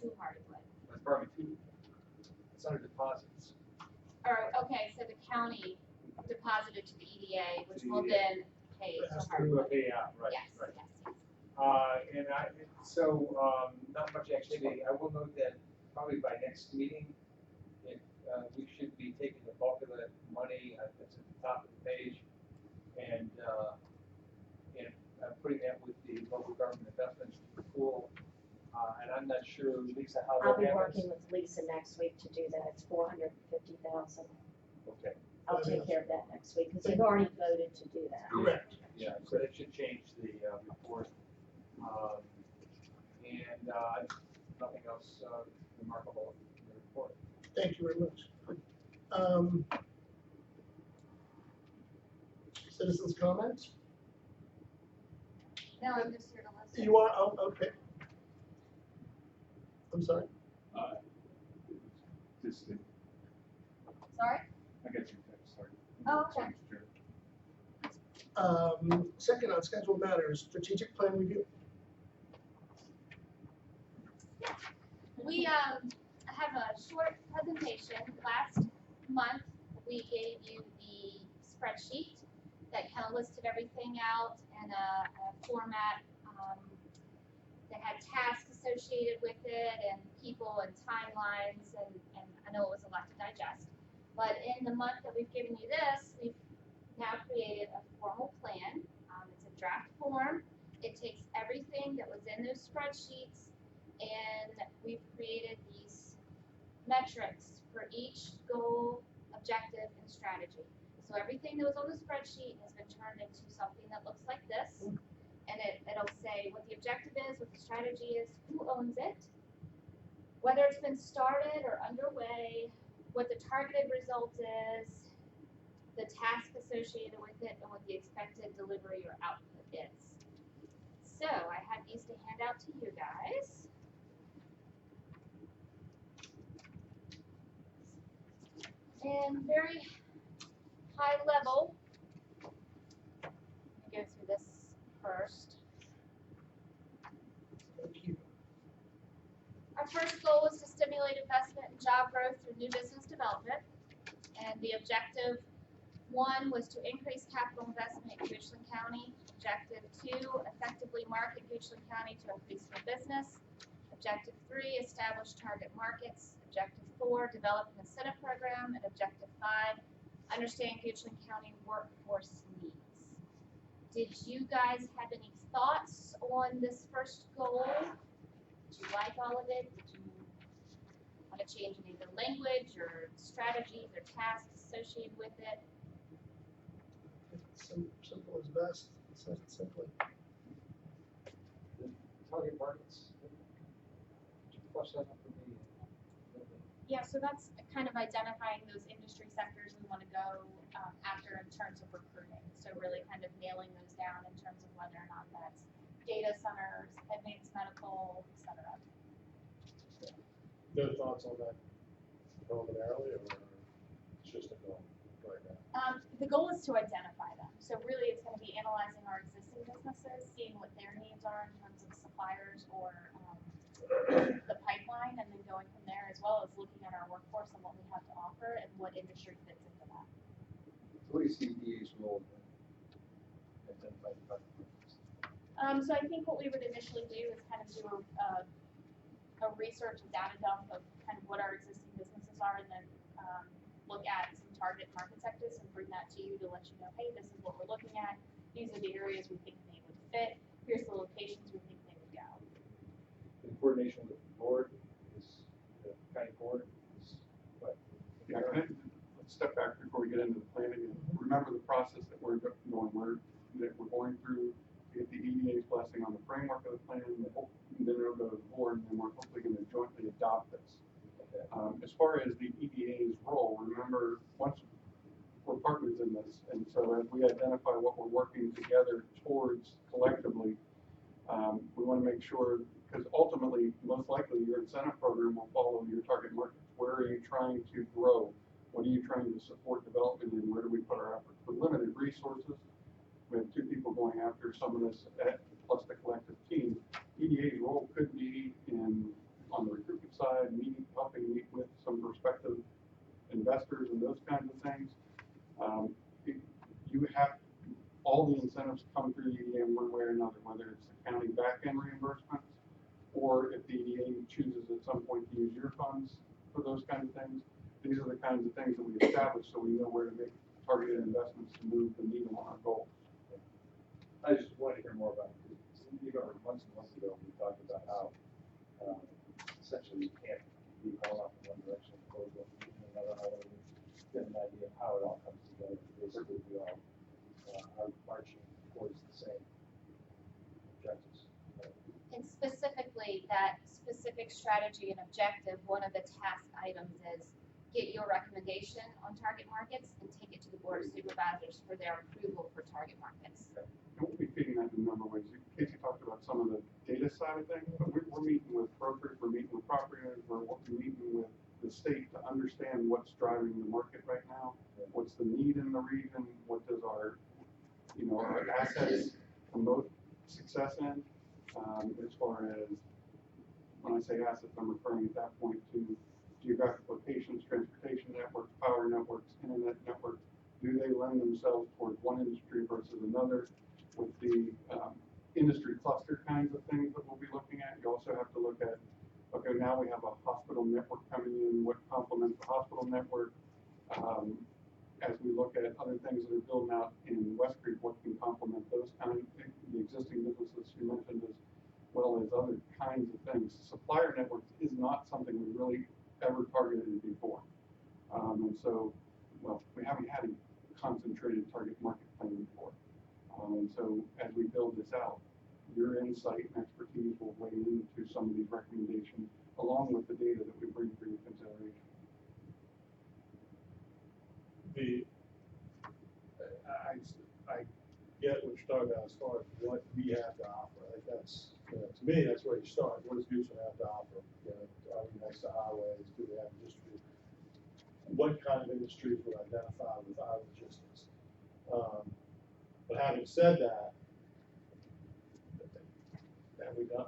to Hardywood. That's probably two. It's under deposits. Or, okay, so the county deposited to the EDA, which will EDA. then pay It to has to Hardywood. pay out, right, Yes, right. yes, yes. Not much activity. I will note that probably by next meeting, we should be taking the bulk of the money that's at the top of the page and putting that with the local government investment pool. And I'm not sure, Lisa, how I'll that be happens. working with Lisa next week to do that. It's 450,000. Okay. I'll take care of that next week because you've already voted to do that. Correct. Yeah, so that should change the report. Nothing else remarkable in the report. Thank you very much. Citizens' comments? No, I'm just here to listen. You are, oh, okay. I'm sorry? Just, Sorry? I got your text, sorry. Oh, okay. Second on scheduled matters, strategic plan review. We have a short presentation. Last month, we gave you the spreadsheet that kind of listed everything out in a format that had tasks associated with it and people and timelines, and I know it was a lot to digest. But in the month that we've given you this, we've now created a formal plan. It's a draft form. It takes everything that was in those spreadsheets, and we've created these metrics for each goal, objective, and strategy. So everything that was on the spreadsheet has been turned into something that looks like this, and it'll say what the objective is, what the strategy is, who owns it, whether it's been started or underway, what the targeted result is, the task associated with it, and what the expected delivery or output is. So I have these to hand out to you guys. And very high level, go through this first. Thank you. Our first goal is to stimulate investment and job growth through new business development. And the objective 1 was to increase capital investment in Goochland County. Objective 2, effectively market Goochland County to increase new business. Objective 3, establish target markets. Objective 4, develop an incentive program. And objective 5, understand Goochland County workforce needs. Did you guys have any thoughts on this first goal? Did you like all of it? Did you want to change any of the language or strategies or tasks associated with it? Simple is best. It says it simply. Target markets. Could you flush that out for me? Yeah, so that's kind of identifying those industry sectors we want to go after in terms of recruiting. So really kind of nailing those down in terms of whether or not that's data centers, advanced medical, et cetera. No thoughts on that preliminarily, or it's just a goal right now? The goal is to identify them. So really it's going to be analyzing our existing businesses, seeing what their needs are in terms of suppliers or the pipeline, and then going from there, as well as looking at our workforce and what we have to offer and what industry fits into that. So what do you see EDA's role in identifying the target markets? So I think what we would initially do is kind of do a research and data dump of kind of what our existing businesses are, and then look at some target market sectors and bring that to you to let you know, hey, this is what we're looking at. These are the areas we think they would fit. Here's the locations we think they would go. In coordination with the board, the county board is what? Yeah, let's step back before we get into the planning and remember the process that we're going through. Get the EDA's blessing on the framework of the plan, and then it'll go to the board, and then we're hopefully going to jointly adopt this. As far as the EDA's role, remember, once we're partners in this, and so as we identify what we're working together towards collectively, we want to make sure, because ultimately, most likely, your incentive program will follow your target markets. Where are you trying to grow? What are you trying to support development in? Where do we put our efforts? With limited resources, we have 2 people going after some of this, plus the collective team. EDA's role could be on the recruitment chooses at some point to use your funds for those kinds of things. These are the kinds of things that we establish so we know where to make targeted investments to move the needle on our goals. I just wanted to hear more about it. Even months and months ago, we talked about how essentially you can't be going off in one direction and go in another. However, we get an idea of how it all comes together. Basically, we all are marching towards the same objectives. And specifically, that specific strategy and objective, one of the task items is get your recommendation on target markets and take it to the board of supervisors for their approval for target markets. And we'll be feeding that in a number of ways. Casey talked about some of the data side of things, but we're meeting with brokers, we're meeting with property owners, we're meeting with the state to understand what's driving the market right now, what's the need in the region, what does our assets promote success in, as far as, when I say assets, I'm referring at that point to geographic locations, transportation networks, power networks, internet networks. Do they lend themselves towards one industry versus another? With the industry cluster kinds of things that we'll be looking at, you also have to look at, okay, now we have a hospital network coming in, what complements the hospital network? As we look at other things that are building out in West Creek, what can complement those kinds, the existing businesses you mentioned, as well as other kinds of things. Supplier networks is not something we really ever targeted before. And so, well, we haven't had a concentrated target market plan before. And so as we build this out, your insight and expertise will weigh into some of these recommendations along with the data that we bring for your consideration. I get what you're talking about as far as what we have to offer. I think that's, to me, that's where you start. What does Goochland have to offer? Are we next to highways? Do we have industry? What kind of industries would identify with our logistics? But having said that, have we done,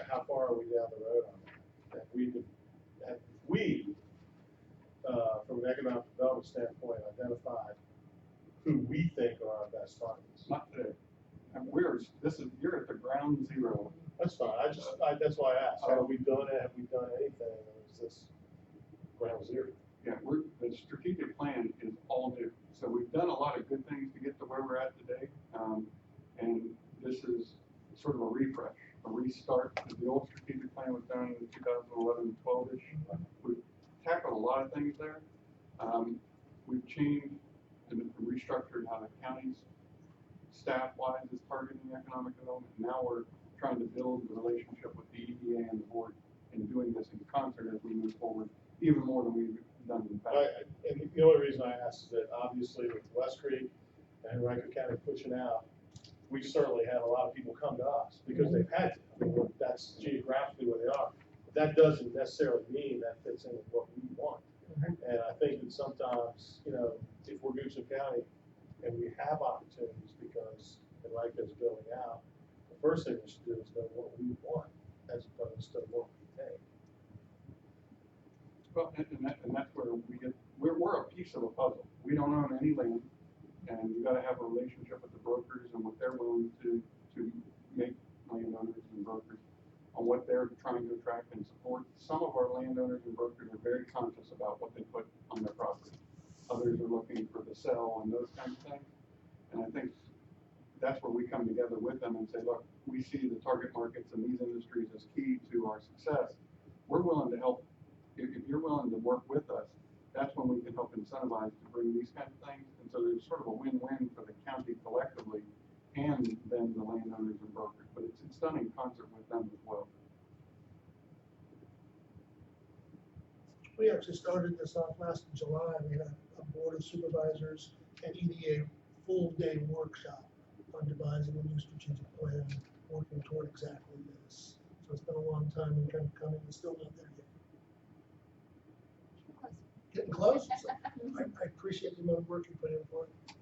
how far are we down the road on that? Have we, from an economic development standpoint, identified who we think are our best targets? Not today. And you're at the ground zero. That's fine. That's why I asked. Have we done it? Have we done anything? Or is this ground zero? Yeah, the strategic plan is all new. So we've done a lot of good things to get to where we're at today. And this is sort of a refresh, a restart. The old strategic plan was done in 2011, 12-ish. We've tackled a lot of things there. We've changed and restructured how the county's staff-wise is targeting economic development. Now we're trying to build the relationship with the EDA and the board and doing this in concert as we move forward, even more than we've done in the past. And the only reason I asked is that obviously with West Creek and Rankin County pushing out, we certainly had a lot of people come to us because they've had to. I mean, that's geographically where they are. But that doesn't necessarily mean that fits in with what we want. And I think that sometimes, if we're Goochland County and we have opportunities because Enrico's building out, the first thing we should do is know what we want as opposed to what we think. Well, and that's where we're a piece of a puzzle. We don't own any land, and you got to have a relationship with the brokers and what they're willing to make landowners and brokers on what they're trying to attract and support. Some of our landowners and brokers are very conscious about what they put on their property. Others are looking for the sell and those kinds of things. And I think that's where we come together with them and say, look, we see the target markets and these industries as key to our success. We're willing to help. If you're willing to work with us, that's when we can help incentivize to bring these kinds of things. And so there's sort of a win-win for the county collectively and then the landowners and brokers. But it's done in concert with them as well. We actually started this off last July. We had a board of supervisors and EDA full-day workshop on devising a new strategic plan, working toward exactly this. So it's been a long time in kind of coming, it's still not there yet. Getting close. So I appreciate the amount of work you put in for it.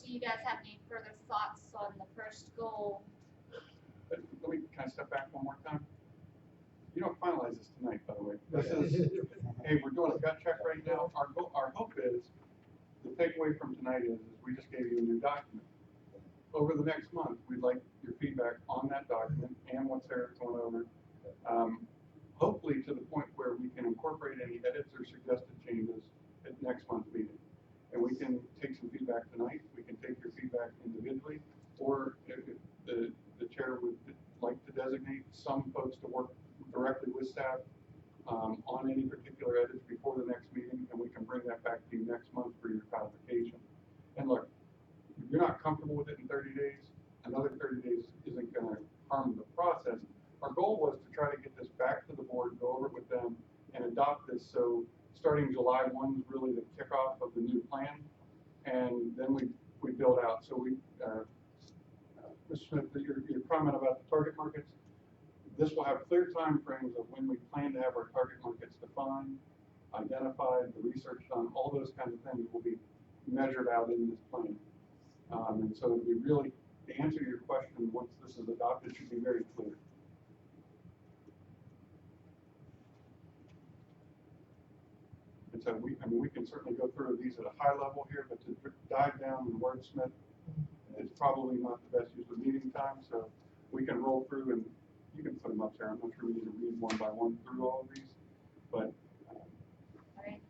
Do you guys have any further thoughts on the first goal? Let me kind of step back one more time. You don't finalize this tonight, by the way. This is, hey, we're doing a gut check right now. Our hope is, the takeaway from tonight is we just gave you a new document. Over the next month, we'd like your feedback on that document and what Sarah's going over Hopefully to the point where we can incorporate any edits or suggested changes at next month's meeting. And we can take some feedback tonight, we can take your feedback individually, or if the chair would like to designate some folks to work directly with staff on any particular edits before the next meeting, and we can bring that back to you next month for your codification. And look, if you're not comfortable with it in 30 days, another 30 days isn't going to harm the process. Our goal was to try to get this back to the board, go over it with them, and adopt this. So starting July 1 is really the kickoff of the new plan, and then we build out. So Mr. Smith, your comment about the target markets, this will have clear time frames of when we plan to have our target markets defined, identified, the research done, all those kinds of things will be measured out in this plan. And so we really, to answer your question, once this is adopted, it should be very clear. And so we can certainly go through these at a high level here, but to dive down and wordsmith, it's probably not the best use of meeting time. So we can roll through, and you can put them up there. I'm not sure we need to read one by one through all of these, but. All right.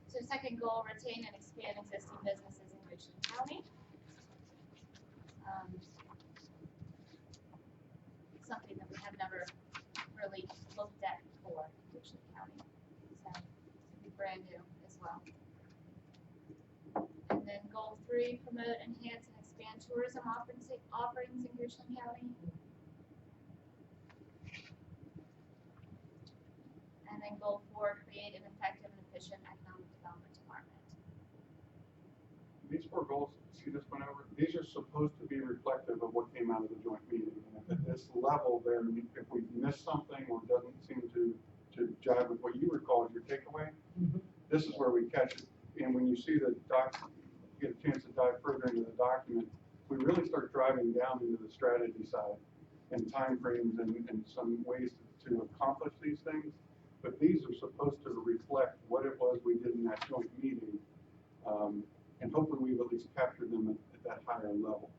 So second goal, retain and expand existing businesses in Richland County. Something that we have never really looked at before, Richland County. So it'll be brand new as well. And then goal 3, promote, enhance, and expand tourism offerings in Richland County. And then goal 4, create an effective and efficient economic development department. These 4 goals, see this one over, these are supposed to be reflective of what came out of the joint meeting. And if at this level there, if we miss something or doesn't seem to jive with what you recall as your takeaway, this is where we catch it. And when you see the document, get a chance to dive further into the document, we really start driving down into the strategy side and timeframes and some ways to accomplish these things. But these are supposed to reflect what it was we did in that joint meeting. And hopefully we've at least captured them at that higher level.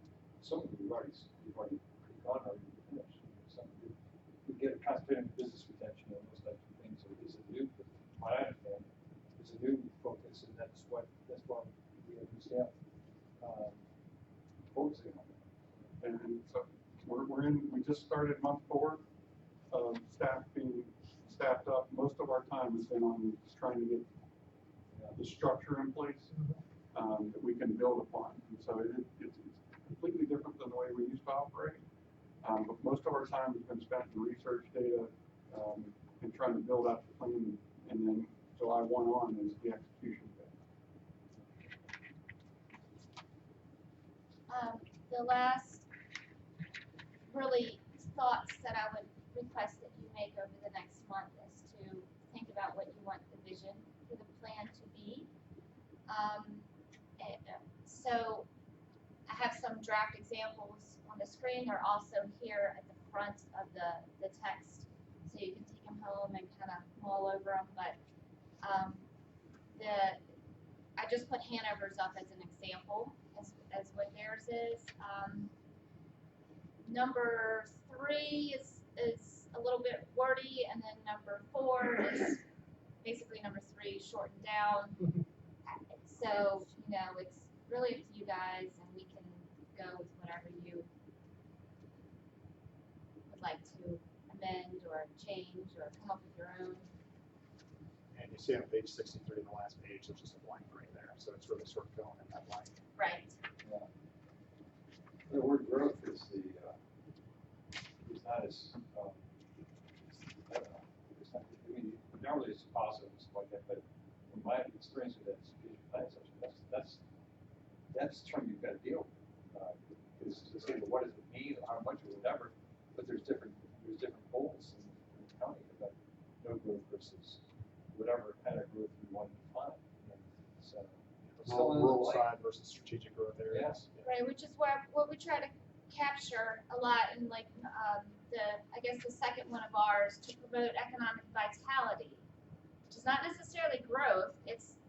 Some of we've already gone or finished. Some we get a concentrated business retention and those types of things. So it's a new, from what I understand, it's a new focus, and that's what we have staff focusing on. And so we just started month 4 of staff being staffed up. Most of our time has been on just trying to get the structure in place that we can build upon. And so it's completely different than the way we used to operate. But most of our time has been spent in research data and trying to build out the plan. And then July 1 on is the execution phase. The last really thoughts that I would request that you make over the next month is to think about what you want the vision for the plan to be. So I have some draft examples on the screen. They're also here at the front of the text, so you can take them home and kind of mull over them. But I just put Hanover's up as an example as what theirs is. Number 3 is a little bit wordy, and then number 4 is basically number 3 shortened down. So, it's really up to you guys, and we can go with whatever you would like to amend or change or come up with your own. And you see on page 63, the last page, there's just a blank right there. So it's really sort of filling in that blank. Right. Yeah. The word growth is not as I don't know. It's not. I mean, normally it's positive and stuff like that, but from my experience with that strategic plan session, that's the term you've got to deal with. Is to say, well, what does it mean, or how much, or whatever. But there's different goals in the county about no growth versus whatever kind of growth we want to define. And so, Rural side versus strategic growth areas. Yeah. Right, which is what we try to capture a lot in the second one of ours, to promote economic vitality, which is not necessarily growth, it's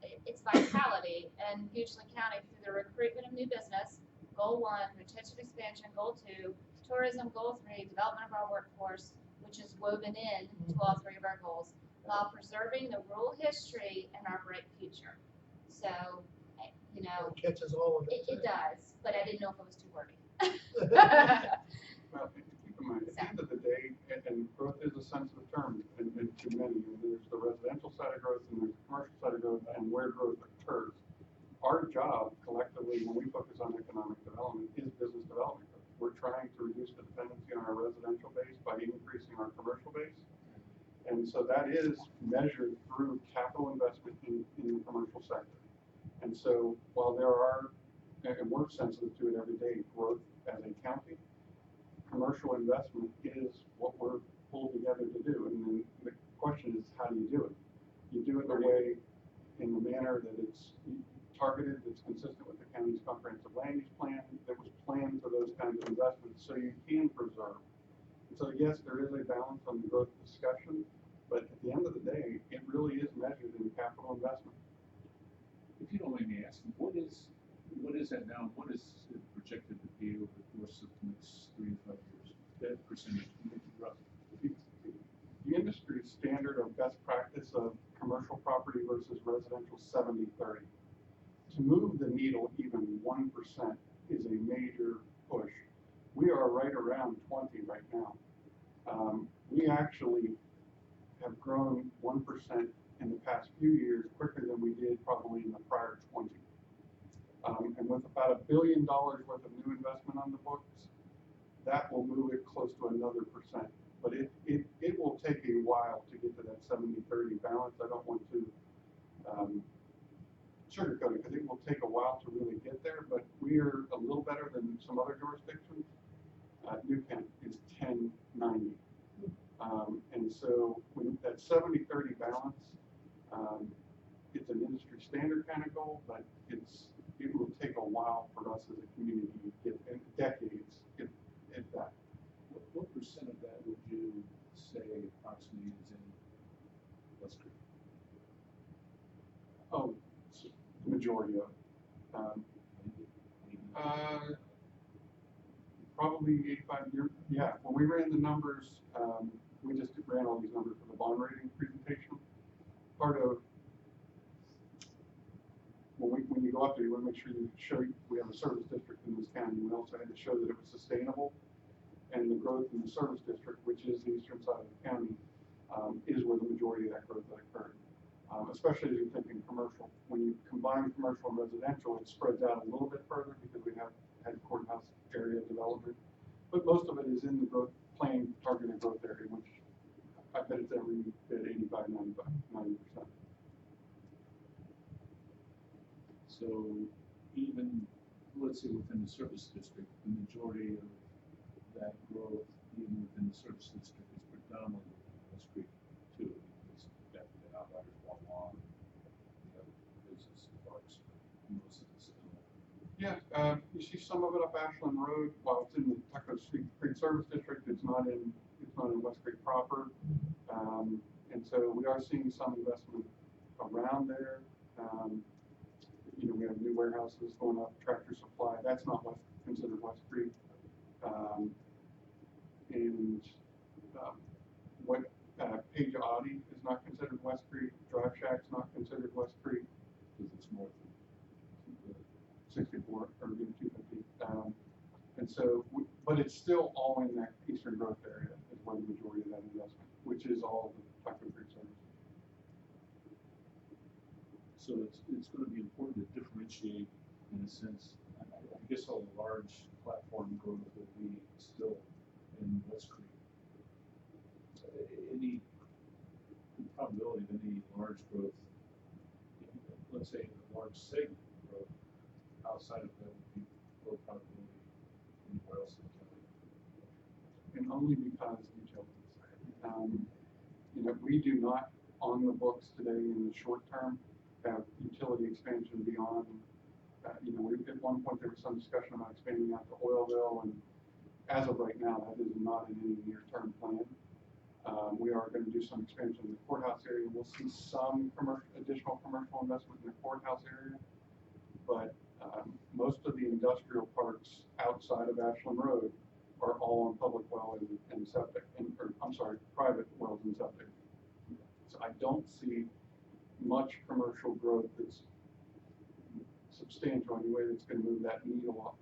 vitality. And Goochland County, through the recruitment of new business, goal 1, retention expansion, goal 2, tourism, goal 3, development of our workforce, which is woven in to all three of our goals, while preserving the rural history and our bright future. So, you know, It catches all of it. it does, but I didn't know if it was too wordy. Well, keep in mind, at the end of the day, and growth is a sensitive term in too many. There's the residential side of growth and there's the commercial side of growth and where growth occurs. Our job collectively, when we focus on economic development, is business development growth. We're trying to reduce the dependency on our residential base by increasing our commercial base. And so that is measured through capital investment in the commercial sector. And so while there are, and we're sensitive to it every day, growth as a county, commercial investment is what we're pulled together to do. And then the question is, how do you do it? You do it in a way, in a manner that it's targeted, that's consistent with the county's comprehensive land use plan, that was planned for those kinds of investments, so you can preserve. And so yes, there is a balance on the growth discussion, but at the end of the day, it really is measured in capital investment. If you don't mind me asking, what is that now? What is it projected to be over the course of the next 3 to 5 years? That percentage, roughly. The industry standard or best practice of commercial property versus residential 70-30. To move the needle even 1% is a major push. We are right around 20 right now. We actually have grown 1% in the past few years quicker than we did probably in the prior 20. And with about $1 billion worth of new investment on the books, that will move it close to another percent. But it will take a while to get to that 70-30 balance. I don't want to sugarcoat it because it will take a while to really get there, but we are a little better than some other jurisdictions. New Kent is 10-90. And so when that 70-30 balance, it's an industry standard kind of goal, but it will take a while for us as a community to get, in decades, if that. What percent of that would you say approximately is in West Creek? Oh, the majority of it. Probably 85 years. Yeah, when we ran the numbers, we just ran all these numbers for the bond rating presentation. Part of when you go up there, you want to make sure you show we have a service district in this county. We also had to show that it was sustainable, and the growth in the service district, which is the eastern side of the county, is where the majority of that growth that occurred. Especially as you're thinking commercial. When you combine commercial and residential, it spreads out a little bit further because we have had courthouse area development. But most of it is in the growth plan, targeted growth area, which I bet it's every bit 85, 90%. So even, let's say within the service district, the majority of that growth, even within the service district, is predominantly within West Creek too, because that outliers walk along, the other business parks, most of this. Yeah, you see some of it up Ashland Road. While it's in the Tucker Creek Service District, it's not in West Creek proper. And so we are seeing some investment around there. You know, we have new warehouses going up, Tractor Supply. That's not considered West Creek. Page Audi is not considered West Creek. Drive Shack's not considered West Creek Because it's north of 64 or 250. And so, but it's still all in that eastern growth area is where the majority of that investment, which is all the Tucker Creek service. So it's going to be important to differentiate, in a sense. I guess all the large platform growth will be still in West Creek. Any probability of any large growth, let's say a large segment growth outside of that would be low probability anywhere else in the county. And only because utilities. You know, we do not on the books today in the short term have utility expansion beyond. You know, at one point there was some discussion about expanding out to Oilville, and as of right now, that is not in any near-term plan. We are going to do some expansion in the courthouse area. We'll see some additional commercial investment in the courthouse area, but most of the industrial parks outside of Ashland Road are all on public well and septic, options out there. So I don't see much commercial growth that's substantial anyway that's going to move that needle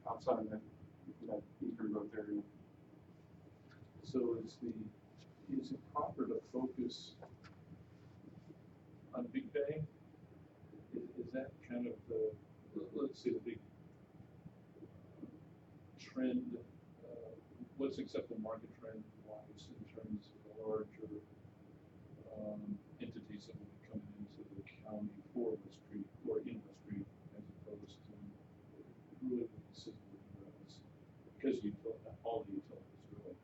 outside of that eastern growth area. So is it proper to focus on Big Bang? Is that kind of the, let's say the big trend, what's acceptable market trend wise in terms of larger entities that will be coming into the county for West Creek or in West Creek as opposed to really consistent roads? Because all the utilities really.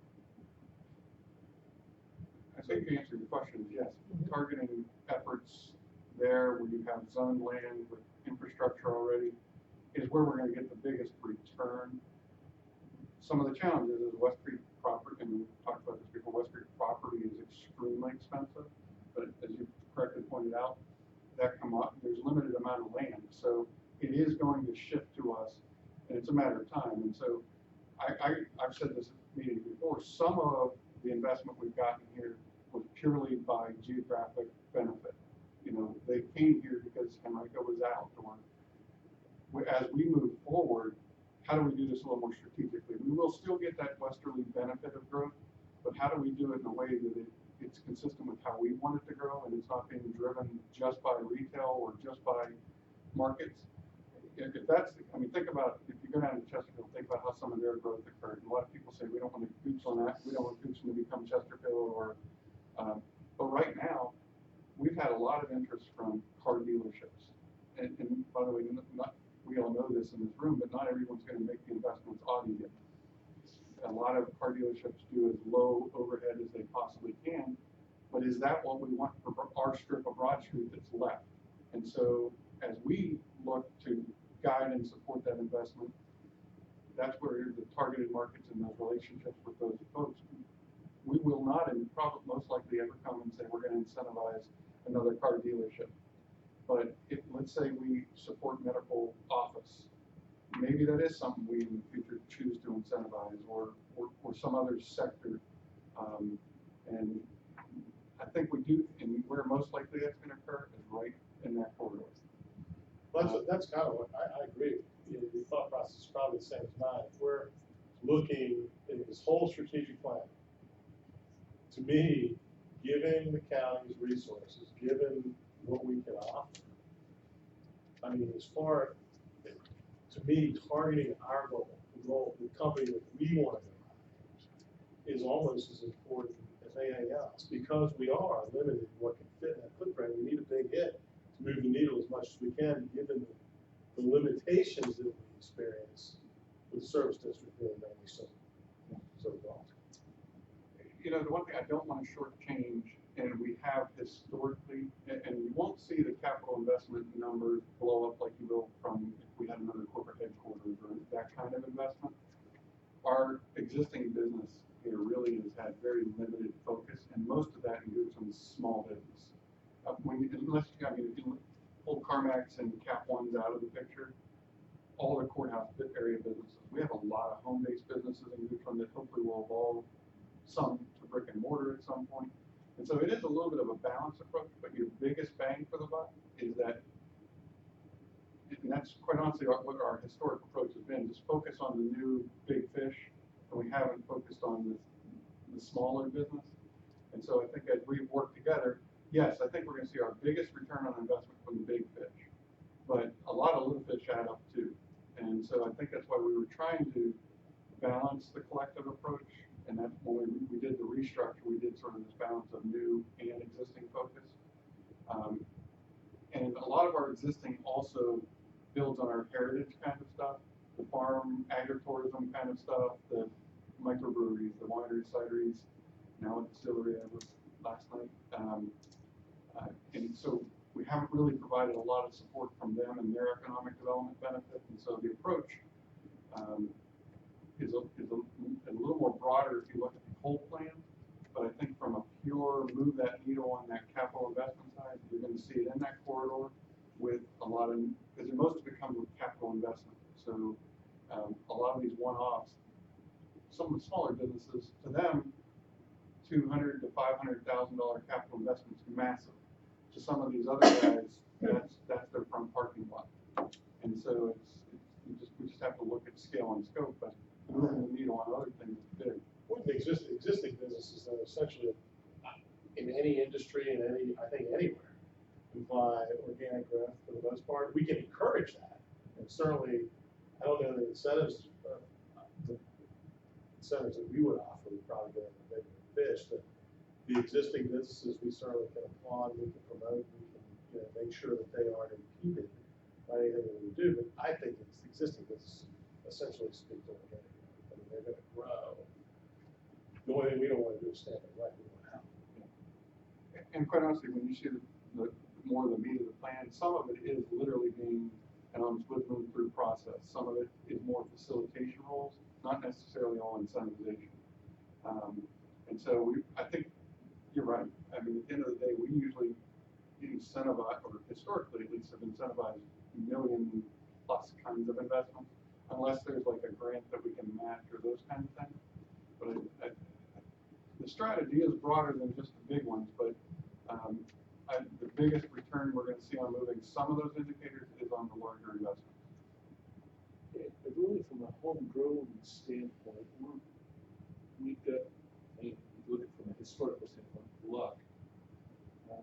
I think the answer to your question is yes. Targeting efforts there where you have zoned land with infrastructure already is where we're going to get the biggest return. Some of the challenges is West Creek property, and we've talked about this before, West Creek property is extremely expensive, but as you correctly pointed out, there's limited amount of land, so it is going to shift to us, and it's a matter of time. And so I've said this at meetings before, some of the investment we've gotten here was purely by geographic benefit. You know, they came here because Henrico was out, or as we move forward, how do we do this a little more strategically? We will still get that westerly benefit of growth, but how do we do it in a way that it's consistent with how we want it to grow and it's not being driven just by retail or just by markets? If that's, I mean, think about, if you go down to Chesterfield, think about how some of their growth occurred. And a lot of people say, we don't want to gooch on that. We don't want Gooch to become Chesterfield or, but right now, we've had a lot of interest from car dealerships. And by the way, we all know this in this room, but not everyone's going to make the investments Audi did. A lot of car dealerships do as low overhead as they possibly can, but is that what we want for our strip of Broad Street that's left? And so as we look to guide and support that investment, that's where the targeted markets and those relationships with those folks, we will not, and probably most likely ever come and say we're going to incentivize another car dealership. But if, let's say we support medical office, maybe that is something we in the future choose to incentivize, or some other sector. And I think we do, and where most likely that's going to occur is right in that corridor. That's kind of what I agree. You know, the thought process is probably the same as mine. If we're looking in this whole strategic plan, to me, given the county's resources, given what we can offer, I mean, as far, to me, targeting our goal, the company that we want to go, is almost as important as anything else, because we are limited in what can fit in that footprint. We need a big hit to move the needle as much as we can, given the limitations that we experience with the service district being mainly so well. You know, the one thing I don't want to shortchange, and we have historically, and you won't see the capital investment numbers blow up like you will from if we had another corporate headquarters or that kind of investment. Our existing business here really has had very limited focus, and most of that includes some small business. Unless you, I mean, if you pull CarMax and Cap Ones out of the picture, all the courthouse area businesses, we have a lot of home-based businesses in Neutron that hopefully will evolve some to brick and mortar at some point. And so it is a little bit of a balanced approach, but your biggest bang for the buck is that, and that's quite honestly what our historic approach has been, just focus on the new big fish, and we haven't focused on the smaller business. And so I think as we work together, yes, I think we're going to see our biggest return on investment from the big fish, but a lot of little fish add up too. And so I think that's why we were trying to balance the collective approach. And that's when we did the restructure, we did sort of this balance of new and existing focus. And a lot of our existing also builds on our heritage kind of stuff, the farm, agritourism kind of stuff, the microbreweries, the wineries, cideries, now a distillery I was last night. And so we haven't really provided a lot of support from them and their economic development benefit. And so the approach is a little more broader if you look at the whole plan, but I think from a pure move that needle on that capital investment side, you're going to see it in that corridor with a lot of, because most of it comes with capital investment. So a lot of these one-offs, some of the smaller businesses, to them, $2 $200,000 to $500,000 capital investments massive. To some of these other guys, that's their front parking lot. And so we just have to look at scale and scope, but moving the needle on other things is big. Well, the existing businesses that essentially, in any industry, in any, I think anywhere, by organic growth for the most part, we can encourage that. And certainly, I don't know the incentives that we would offer, would probably get a bigger fish, but the existing businesses, we certainly can applaud, we can promote, we can, make sure that they aren't impeded by anything that we do. But I think it's existing businesses essentially speak to organic growth. I mean, they're gonna grow. The only thing we don't wanna do is stand in the way, we wanna help. And quite honestly, when you see the more of the meat of the plan, some of it is literally being an arm's width move through process. Some of it is more facilitation roles, not necessarily all incentivization. And so I think you're right. I mean, at the end of the day, we usually incentivize, or historically at least, have incentivized million plus kinds of investments, unless there's like a grant that we can match or those kinds of things. But the strategy is broader than just the big ones, but the biggest return we're going to see on moving some of those indicators is on the larger investments. But really, from a homegrown standpoint, we've got, I mean, look at it from a historical standpoint, luck.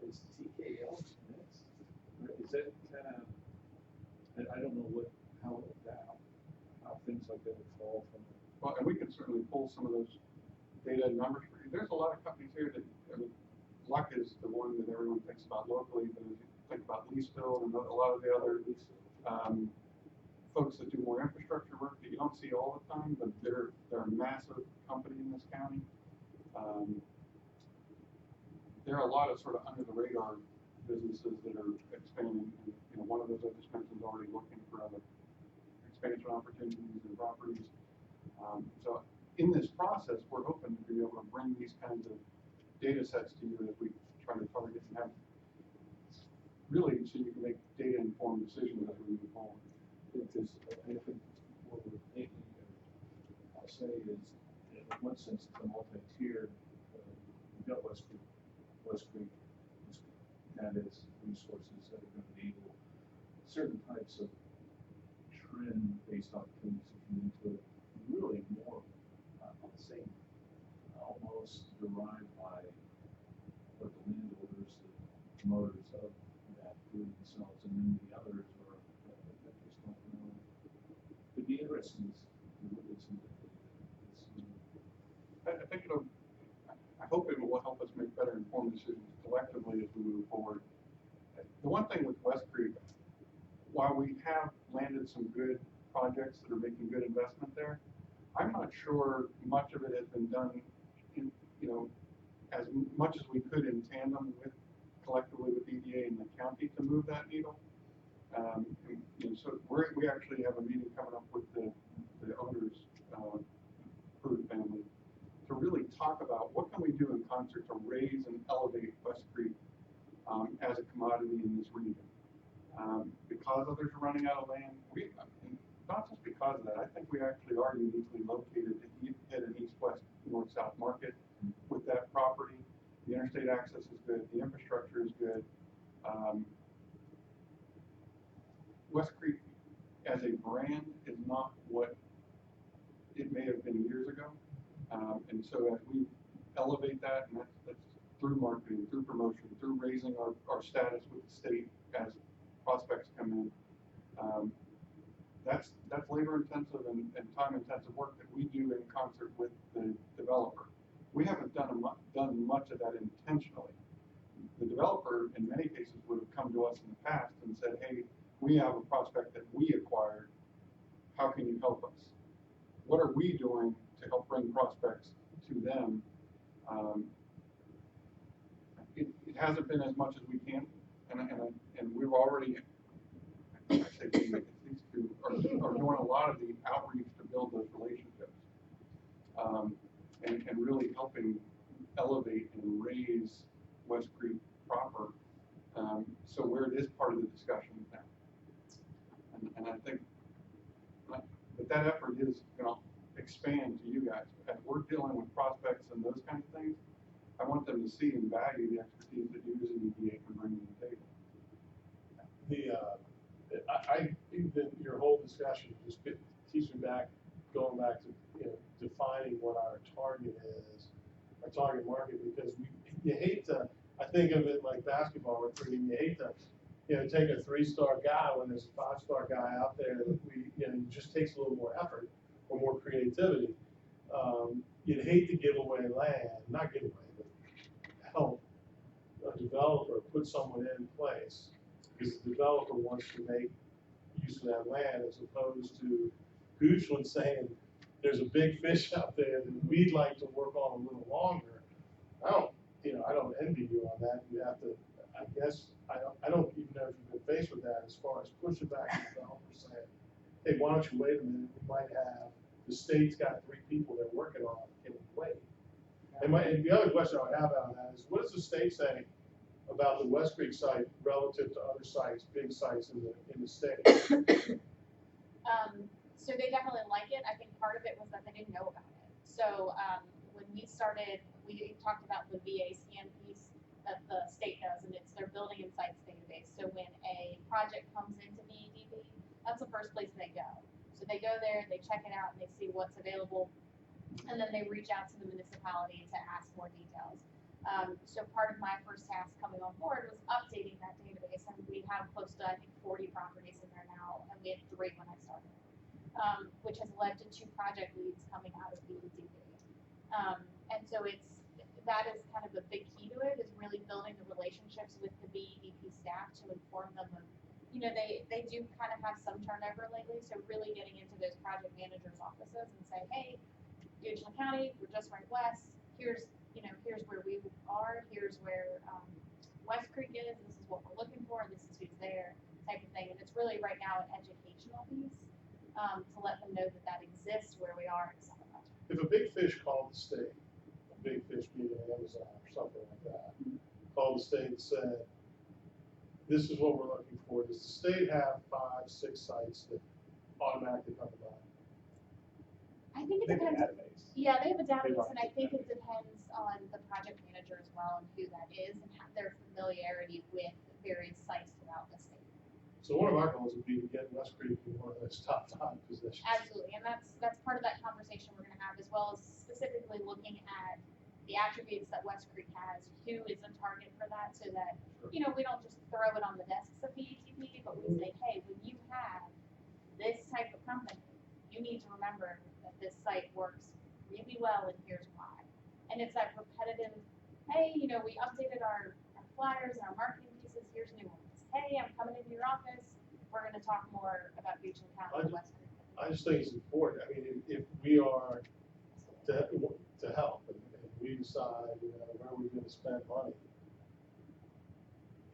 Is TKL next? Is that kind of, I don't know how things like that would fall from. Well, and we can certainly pull some of those data and numbers for you. There's a lot of companies here that, I mean, luck is the one that everyone thinks about locally, but as you think about Leesville and a lot of the other folks that do more infrastructure work that you don't see all the time, but they're a massive company in this county. There are a lot of sort of under the radar businesses that are expanding. One of those I just mentioned is already looking for other expansion opportunities and properties. So in this process, we're hoping to be able to bring these kinds of data sets to you as we try to target and have really so you can make data informed decisions as we move forward. Because I think what we're thinking, I'll say, is in one sense it's a multi-tiered. We've got West Creek that is resources that are going to enable certain types of trend-based opportunities to come into it. Really more, I'll say, almost derived by what the landowners, the promoters of that do themselves, and then the others are that just don't know. It'd be interesting to look at some of the I think I hope it will help us make better informed decisions collectively as we move forward. The one thing with West Creek, while we have landed some good projects that are making good investment there, I'm not sure much of it has been done in, as much as we could in tandem with collectively with EDA and the county to move that needle. So we actually have a meeting coming up with the owners, Pruitt family, to really talk about what can we do in concert to raise and elevate West Creek as a commodity in this region. Because others are running out of land, not just because of that, I think we actually are uniquely located to hit an east-west, north-south market with that property. The interstate access is good, the infrastructure is good. West Creek as a brand is not what it may have been years ago. And so as we elevate that, and that's through marketing, through promotion, through raising our status with the state as prospects come in, that's labor intensive and time intensive work that we do in concert with the developer. We haven't done much of that intentionally. The developer in many cases would have come to us in the past and said, hey, we have a prospect that we acquired, how can you help us? What are we doing to help bring prospects to them? It hasn't been as much as we can, and we've already, I say these two are doing a lot of the outreach to build those relationships, and really helping elevate and raise West Creek proper, so where it is part of the discussion now. And I think that effort is going to expand to you guys. As we're dealing with prospects and those kinds of things, I want them to see and value the expertise that you as an EDA can bring to the table. I think that your whole discussion just keeps me going back to, defining what our target is, our target market, because you hate to, I think of it like basketball recruiting, you hate to, take a 3-star guy when there's a 5-star guy out there that it just takes a little more effort or more creativity. You'd hate to give away land, not give away, but help a developer put someone in place, because the developer wants to make use of that land, as opposed to Goochland saying, there's a big fish out there that we'd like to work on a little longer. I don't envy you on that. You have to, I guess, I don't even know if you've been faced with that, as far as pushing back the developer saying, hey, why don't you wait a minute, we might have, the state's got 3 people they're working on, can we wait? And the other question I have on that is, what does the state say about the West Creek site relative to other sites, big sites in the state? So they definitely like it. I think part of it was that they didn't know about it. So when we started, we talked about the VA scan piece that the state does, and it's their building and sites database. So when a project comes into BEDP, that's the first place they go. So they go there, they check it out, and they see what's available, and then they reach out to the municipality to ask more details. So part of my first task coming on board was updating that database, and we have close to, I think, 40 properties in there now, and we had 3 when I started, which has led to 2 project leads coming out of BEDP. And so that is kind of the big key to it, is really building the relationships with the BEDP staff to inform them of, they do kind of have some turnover lately, so really getting into those project managers' offices and say, hey, Goochland County, we're just right west, here's where we are, here's where West Creek is, this is what we're looking for, this is who's there, type of thing. And it's really right now an educational piece to let them know that that exists where we are in Summer Project. If a big fish called the state, a big fish being Amazon or something like that, called the state and said, this is what we're looking for, does the state have 5, 6 sites that automatically come to mind? I think it depends. Yeah, they have a database, and I think it depends on the project manager as well, and who that is, and their familiarity with various sites throughout the state. So one of our goals would be to get West Creek in one of those top 5 positions. Absolutely, and that's part of that conversation we're going to have, as well as specifically looking at the attributes that West Creek has, who is a target for that, so that we don't just throw it on the desks of BEDP, but we say, hey, when you have this type of company, you need to remember that this site works really well, and here's why. And it's that repetitive, hey, we updated our flyers and our marketing pieces, here's new ones. Hey, I'm coming into your office, we're going to talk more about Goochland County and West Creek. I just think it's important. I mean, if we are to help, and we decide, where we're going to spend money,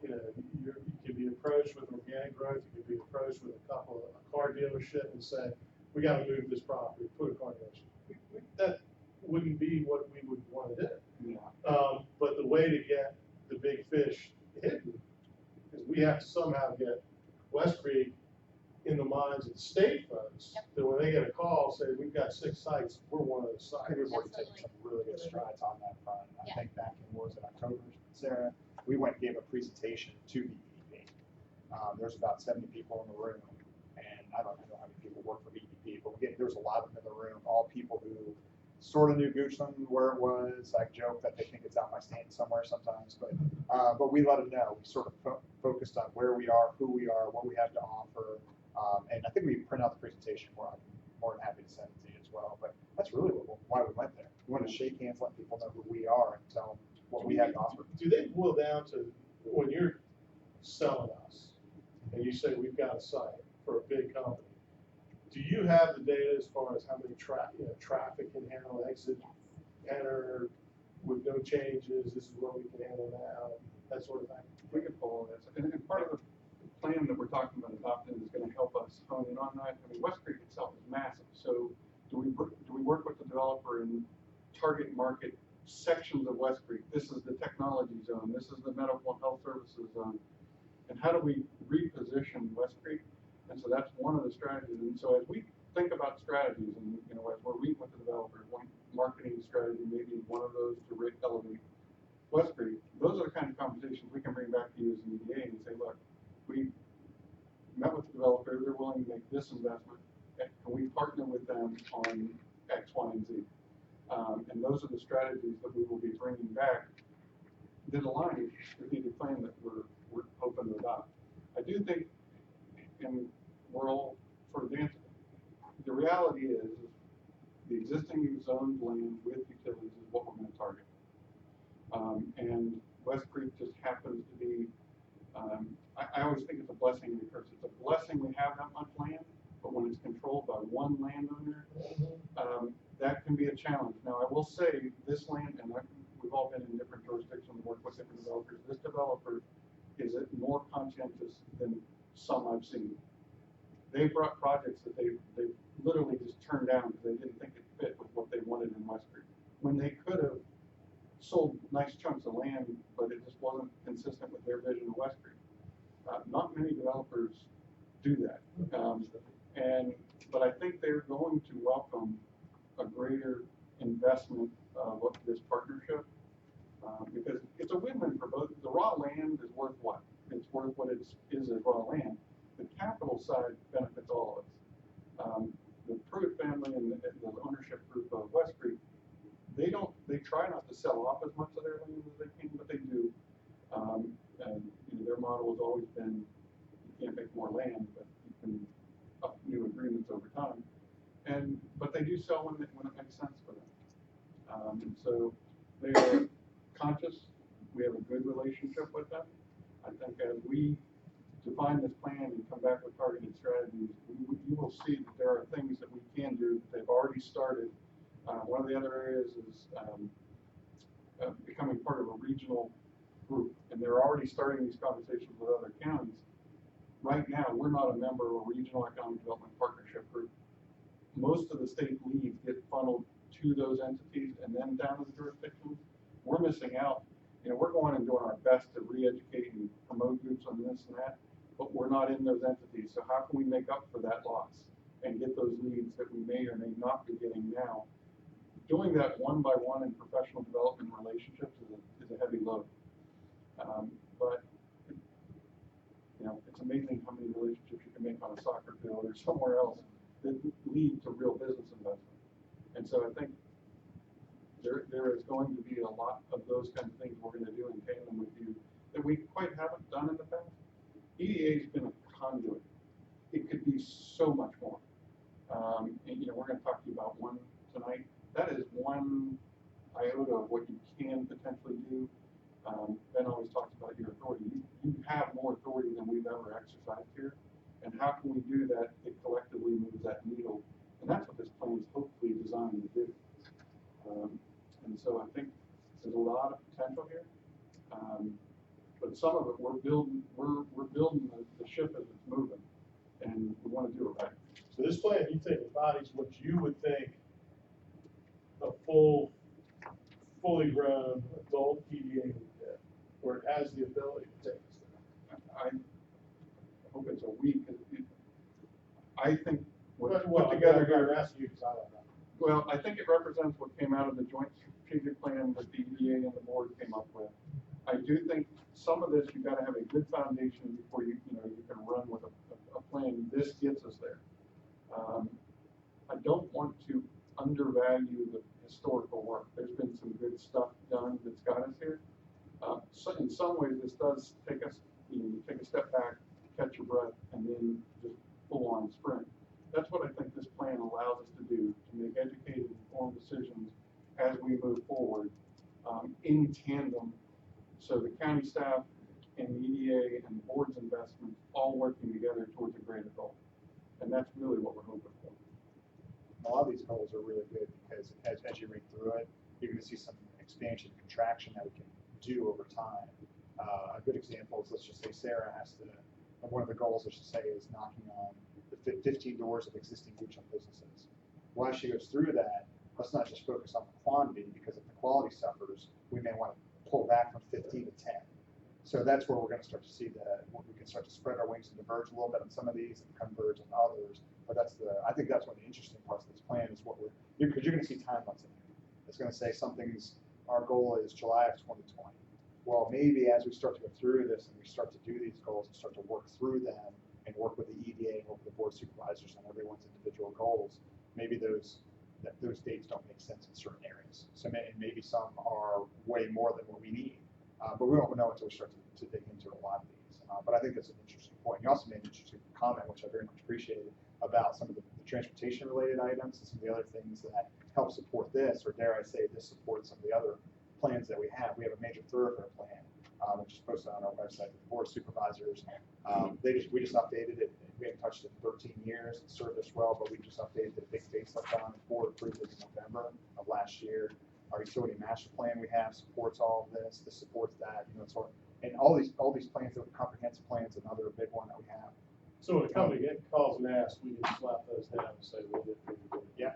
you can be approached with organic growth, you can be approached with a car dealership and say, we got to move this property, put a car dealership. That wouldn't be what we would want to do. Yeah. But the way to get the big fish hidden is we have to somehow get West Creek in the minds of the state folks, that when they get a call, say, we've got 6 sites, we're one of those I think we've sites. already taken some really good strides on that front. I think back in, what was it, October, Sarah, we went and gave a presentation to BEDP. There's about 70 people in the room, and I don't know how many people work for BEDP, but there's a lot of them in the room, all people who sort of knew Goochland, where it was. I joke that they think it's out my stand somewhere sometimes, but we let them know. We sort of focused on where we are, who we are, what we have to offer, and I think we print out the presentation where I'm more than happy to send it to you as well. But that's really why we went there. We want to shake hands, let people know who we are, and tell them what we have to offer. Do they boil down to, when you're selling us, and you say we've got a site for a big company, do you have the data as far as how many traffic can handle, exit, enter with no changes, this is what we can handle now, that sort of thing? We can pull all this, and part of the plan that we're talking about adopting is going to help us hone in on that. I mean, West Creek itself is massive, so do we work with the developer and target market sections of West Creek? This is the technology zone, this is the medical and health services zone, and how do we reposition West Creek? And so that's one of the strategies. And so as we think about strategies, and as we're meeting with the developer, one marketing strategy, maybe one of those to elevate this investment, can we partner with them on X, Y, and Z? And those are the strategies that we will be bringing back that align with the strategic plan that we're hoping to adopt. I do think, and we're all sort of dancing, the reality is the existing zoned land with utilities is what we're going to target. And West Creek just happens to be, I always think it's a blessing and a curse. It's a blessing we have that much land, but when it's controlled by one landowner, that can be a challenge. Now, I will say this land, and we've all been in different jurisdictions and worked with different developers. This developer is more conscientious than some I've seen. They brought projects that they literally just turned down because they didn't think it fit with what they wanted in West Creek. When they could have sold nice chunks of land, but it just wasn't consistent with their vision of West Creek. Not many developers do that. But I think they're going to welcome a greater investment of this partnership because it's a win-win for both. The raw land is worth what? It's worth what it is as raw land. The capital side benefits all of us. The Pruitt family and the ownership group of West Creek, they try not to sell off as much of their land as they can, but they do. And their model has always been, you can't make more land, but you can up new agreements over time. But they do sell when it makes sense for them. And so they are conscious. We have a good relationship with them. I think as we define this plan and come back with targeted strategies, you will see that there are things that we can do that they've already started. One of the other areas is becoming part of a regional group, and they're already starting these conversations with other counties. Right now, we're not a member of a regional economic development partnership group. Most of the state leads get funneled to those entities and then down to the jurisdictions. We're missing out. We're going and doing our best to re-educate and promote groups on this and that, but we're not in those entities. So how can we make up for that loss and get those leads that we may or may not be getting now? Doing that one by one in professional development relationships is a heavy load. But it's amazing how many relationships you can make on a soccer field or somewhere else that lead to real business investment. And so I think there is going to be a lot of those kinds of things we're going to do in tandem with you that we quite haven't done in the past. EDA has been a conduit. It could be so much more. And we're going to talk to you about one tonight. That is one iota of what you can potentially do. Ben always talks about your authority. You have more authority than we've ever exercised here. And how can we do that? It collectively moves that needle. And that's what this plan is hopefully designed to do. And so I think there's a lot of potential here. But some of it we're building the ship as it's moving. And we want to do it right. So this plan, you think, embodies what you would think a fully grown adult EDA would do, where it has the ability to take us there. I hope it's a week. I think what's Well, put together I'm here. asking you because I don't know. Well, I think it represents what came out of the joint strategic plan that the EDA and the board came up with. I do think some of this you've got to have a good foundation before you can run with a plan. This gets us there. I don't want to undervalue the historical work. There's been some good stuff done that's got us here. So in some ways, this does take us, take a step back, catch your breath, and then just full on sprint. That's what I think this plan allows us to do, to make educated, informed decisions as we move forward in tandem. So the county staff and the EDA and the board's investments all working together towards a greater goal. And that's really what we're hoping for. A lot of these goals are really good because as you read through it, you're going to see some expansion, contraction that we can do over time. A good example is, let's just say Sarah has to, one of the goals, let's just say, is knocking on the 15 doors of existing regional businesses. Well, as she goes through that, let's not just focus on the quantity, because if the quality suffers, we may want to pull back from 15 to 10. So that's where we're going to start to see we can start to spread our wings and diverge a little bit on some of these and converge on others. But I think that's one of the interesting parts of this plan is because you're going to see timelines in here. It's going to say our goal is July of 2020. Well, maybe as we start to go through this and we start to do these goals and start to work through them and work with the EDA and work with the board supervisors on everyone's individual goals, maybe those dates don't make sense in certain areas. So maybe some are way more than what we need, but we won't know until we start to dig into a lot of these. But I think that's an interesting point. You also made an interesting comment, which I very much appreciated, about some of the transportation-related items and some of the other things that help support this, or dare I say, this supports some of the other plans that we have. We have a major thoroughfare plan, which is posted on our website with the board supervisors. We just updated it. We haven't touched it in 13 years. It served us well, but we just updated it. A big facelift on it. Board approved it in November of last year. Our utility master plan we have supports all of this. This supports that. And all these plans, the comprehensive plans, another big one that we have. So when a company calls and asks, we can slap those down and say, we did. Yeah.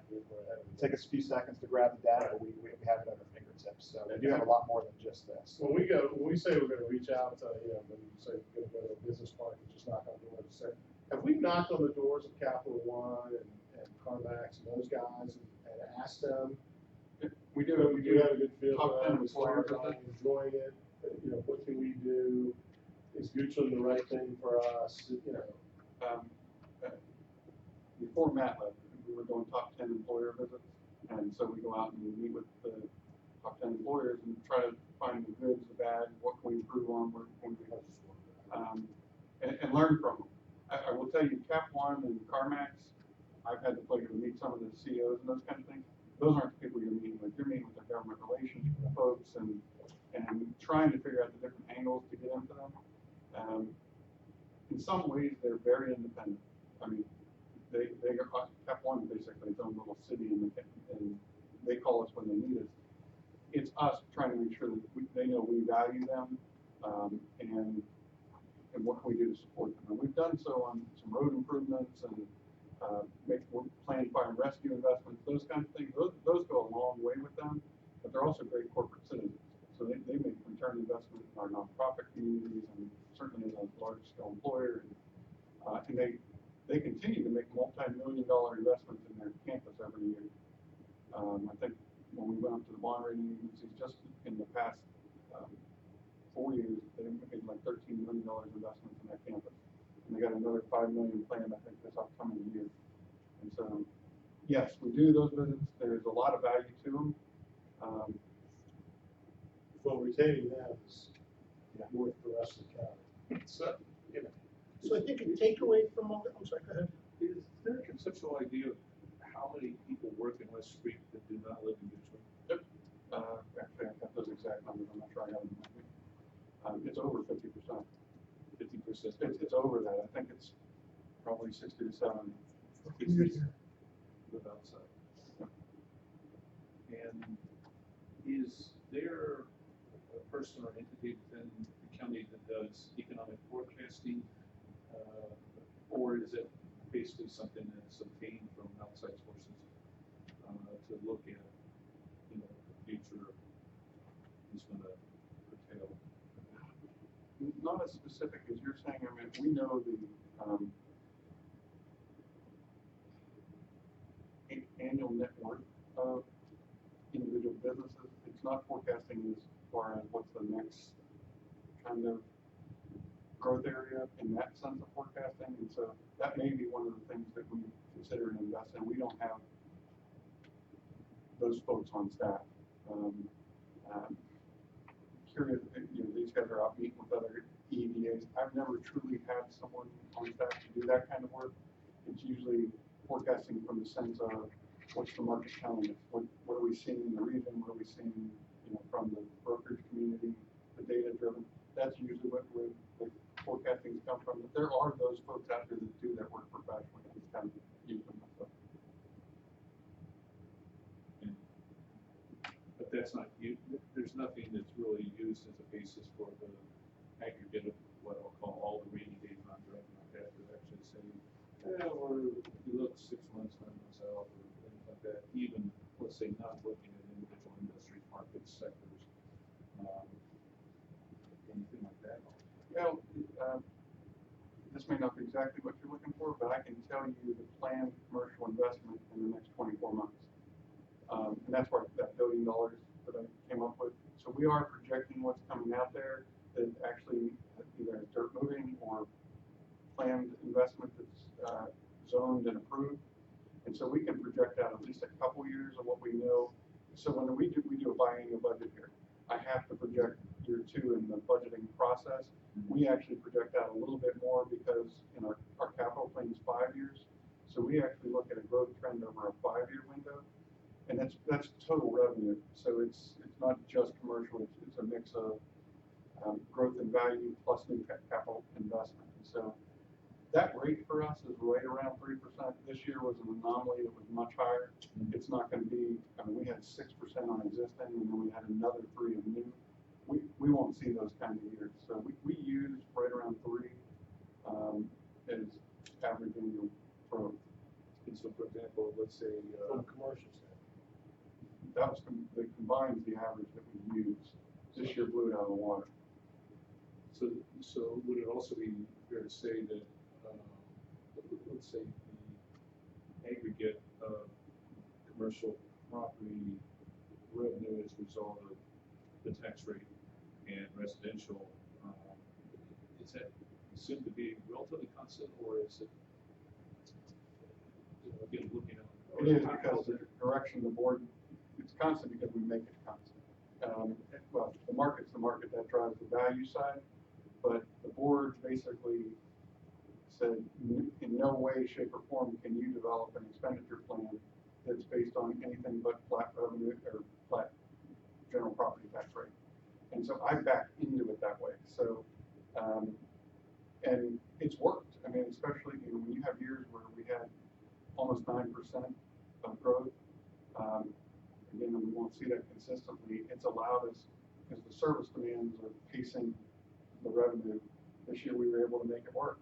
Take us a few seconds to grab the data, but we have it at our fingertips. So we do have a lot more than just this. When we say we're gonna reach out to, when we say we're gonna go to a business park and just knock on doors and say, have we knocked on the doors of Capital One and CarMax and those guys and asked them? We do have a good feel top for 10 them as far as employers. enjoying it. What can we do? Is Goochland the right thing for us? Before Matt left, we were doing top 10 employer visits, and so we go out and we meet with the top 10 employers and try to find the goods, the bad, what can we improve on, where can we and learn from them. I will tell you, Cap One and CarMax, I've had the pleasure to meet some of the CEOs and those kind of things. Those aren't the people you're meeting with. You're meeting with the government relations folks and trying to figure out the different angles to get into them. In some ways, they're very independent. I mean, they Cap One basically its own little city, and they call us when they need us. It's us trying to make sure that they know we value them, and what can we do to support them. And we've done so on some road improvements and planned fire and rescue investments, those kinds of things. Those go a long way with them, but they're also great corporate citizens. So they make return investment in our nonprofit communities and certainly as a large-scale employer. And they continue to make multi-million-dollar investments in their campus every year. I think when we went up to the bond rating agencies, just in the past 4 years, they made like $13 million investments in their campus. And they got another $5 million planned, I think, this upcoming year. And so, yes, we do those visits. There's a lot of value to them. Well, retaining them is worth the rest of the county. So, So I think a takeaway from all that, I'm sorry, go ahead. is there a conceptual idea of how many people work in West Street that do not live in Goochland? Actually, I've got those exact numbers. I'm not sure I have them. It's over 50%. 50%. It's over that. I think it's probably 60 to 70. Live outside. And is there a person or entity within the county that does economic forecasting, or is it basically something that's obtained from outside sources to look at, the future is going to curtail? Not as specific as you're saying. I mean, we know the annual net worth of individual businesses. It's not forecasting as far as what's the next kind of growth area in that sense of forecasting. And so that may be one of the things that we consider and invest in. We don't have those folks on staff. Curious, these guys are out meeting with other EDAs. I've never truly had someone on staff to do that kind of work. It's usually forecasting from the sense of what's the market telling us, what are we seeing in the region, what are we seeing, from the brokerage community, the data driven. That's usually where the forecasting comes from. But there are those folks out there that do that work professionally. I just haven't used them myself. But that's not, there's nothing that's really used as a basis for the aggregate of what I'll call all the rainy day funds, right? Not that to actually say, you look 6 months, 9 months out, or things like that. Even, let's say, not looking at individual industries, markets, sectors, anything like that. Well, this may not be exactly what you're looking for, but I can tell you the planned commercial investment in the next 24 months. And that's where that $1 billion that I came up with. So we are projecting what's coming out there that actually either is dirt moving or planned investment that's zoned and approved. And so we can project out at least a couple years of what we know. So when we do a biannual budget here, I have to project year 2 in the budgeting process. We actually project out a little bit more because in our capital plan is 5 years. So we actually look at a growth trend over a 5-year window. And that's total revenue. So it's not just commercial, it's a mix of growth in value plus new capital investment. And so that rate for us is right around 3%. This year was an anomaly, it was much higher. It's not going to be, I mean, we had 6% on existing and then we had another 3 of new. We won't see those kind of years. So we use right around 3 as average annual growth. And so, for example, let's say, From a commercial standpoint. That was that combines the average that we use. This year blew it out of the water. so would it also be fair to say that, let's say the aggregate of commercial property revenue as a result of the tax rate and residential, is that assumed to be relatively constant, or is it, again, looking at? It is because the direction of the board, it's constant because we make it constant. Well, the market's the market that drives the value side, but the board basically said in no way, shape, or form can you develop an expenditure plan that's based on anything but flat revenue or flat general property tax rate. And so I backed into it that way. So, and it's worked. I mean, especially when you have years where we had almost 9% of growth. Again, we won't see that consistently. It's allowed us, because the service demands are pacing the revenue. This year we were able to make it work.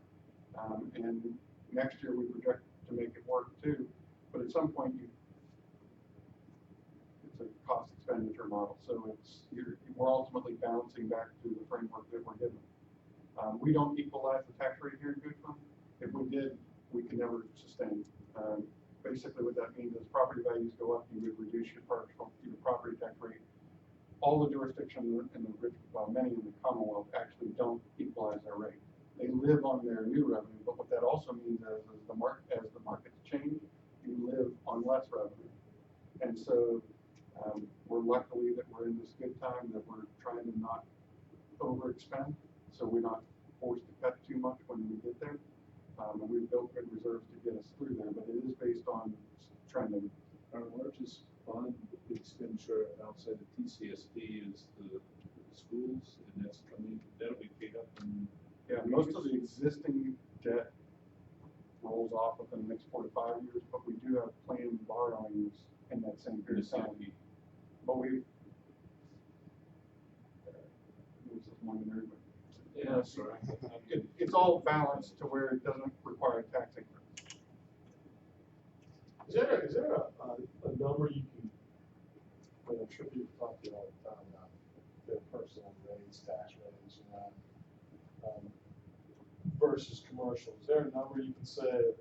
And next year we project to make it work too. But at some point it's a cost expenditure model. So we're ultimately balancing back to the framework that we're given. We don't equalize the tax rate here in Goochland. If we did, we could never sustain. Basically what that means is property values go up, you would reduce your property tax rate. All the jurisdictions in the rich, well, many in the Commonwealth actually don't equalize their rate. They live on their new revenue, but what that also means is as the markets change, you live on less revenue. And so we're luckily that we're in this good time that we're trying to not overexpend, so we're not forced to cut too much when we get there. And we've built good reserves to get us through there, but it is based on trending. Our largest fund expenditure outside of TCSD is the schools, and that's, I mean, that'll be paid up in. Yeah, most of the existing debt rolls off within the next 4 to 5 years, but we do have planned borrowings in that same period of time. But we've, Yeah, sorry. it's all balanced to where it doesn't require tax increase. Is there a number you can, I mean, I'm sure people talk to you all the time about their personal rates, tax rates, versus commercial. Is there a number you can say,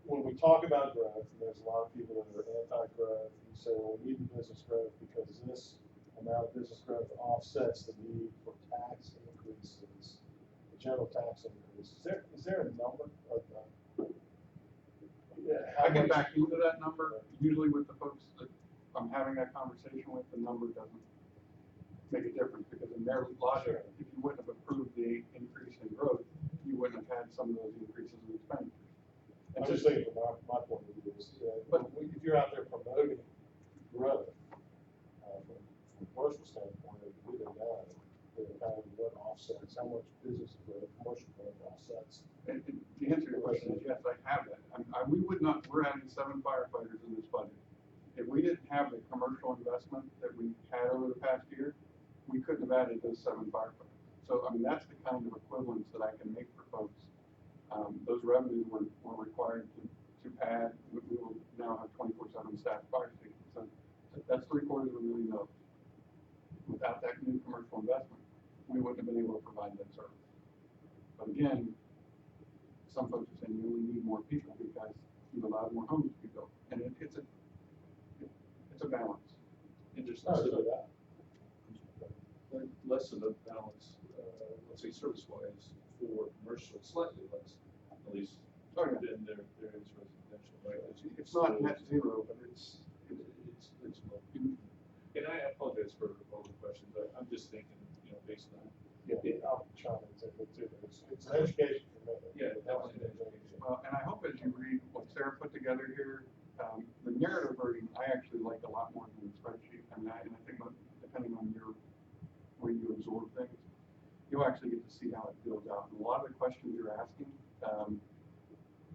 when we talk about growth, and there's a lot of people that are anti-growth, you say, well, we need the business growth because this amount of business growth offsets the need for tax increases, the general tax increase. Is there a number? I can back into that number. Usually with the folks that I'm having that conversation with, the number doesn't make a difference because in their logic, if you wouldn't have approved the increase in growth, you wouldn't have had some of those increases in expenditures. I'm just thinking from my point of view, but if you're out there promoting growth, from a commercial standpoint, we don't know kind of what offsets, how much business growth, commercial growth offsets. And the answer to your question is yes, I have that. We would not, we're adding 7 firefighters in this budget. If we didn't have the commercial investment that we had over the past year, we couldn't have added those 7 firefighters. So, I mean, that's the kind of equivalence that I can make for folks. Those revenues were required to add. We will now have 24/7 staff fire stations. So that's $750,000. Without that new commercial investment, we wouldn't have been able to provide that service. But again, some folks are saying you only need more people because you've allowed more homes to be built, and it's a balance. And there's Less of that. less of a balance let's say service-wise, for commercial, slightly less, at least, Oh, yeah. than there is residential, right? It's not net zero, but it's, It's low. And I apologize for all the questions, I'm just thinking, you know, based on, Yeah, I'll chime in too, it's an education for me. yeah, definitely an education. well, and I hope as you read what Sarah put together here, the narrative version, I actually like a lot more than the spreadsheet. I mean, and I think that depending on your, where you absorb things, you'll actually get to see how it builds out. And a lot of the questions you're asking,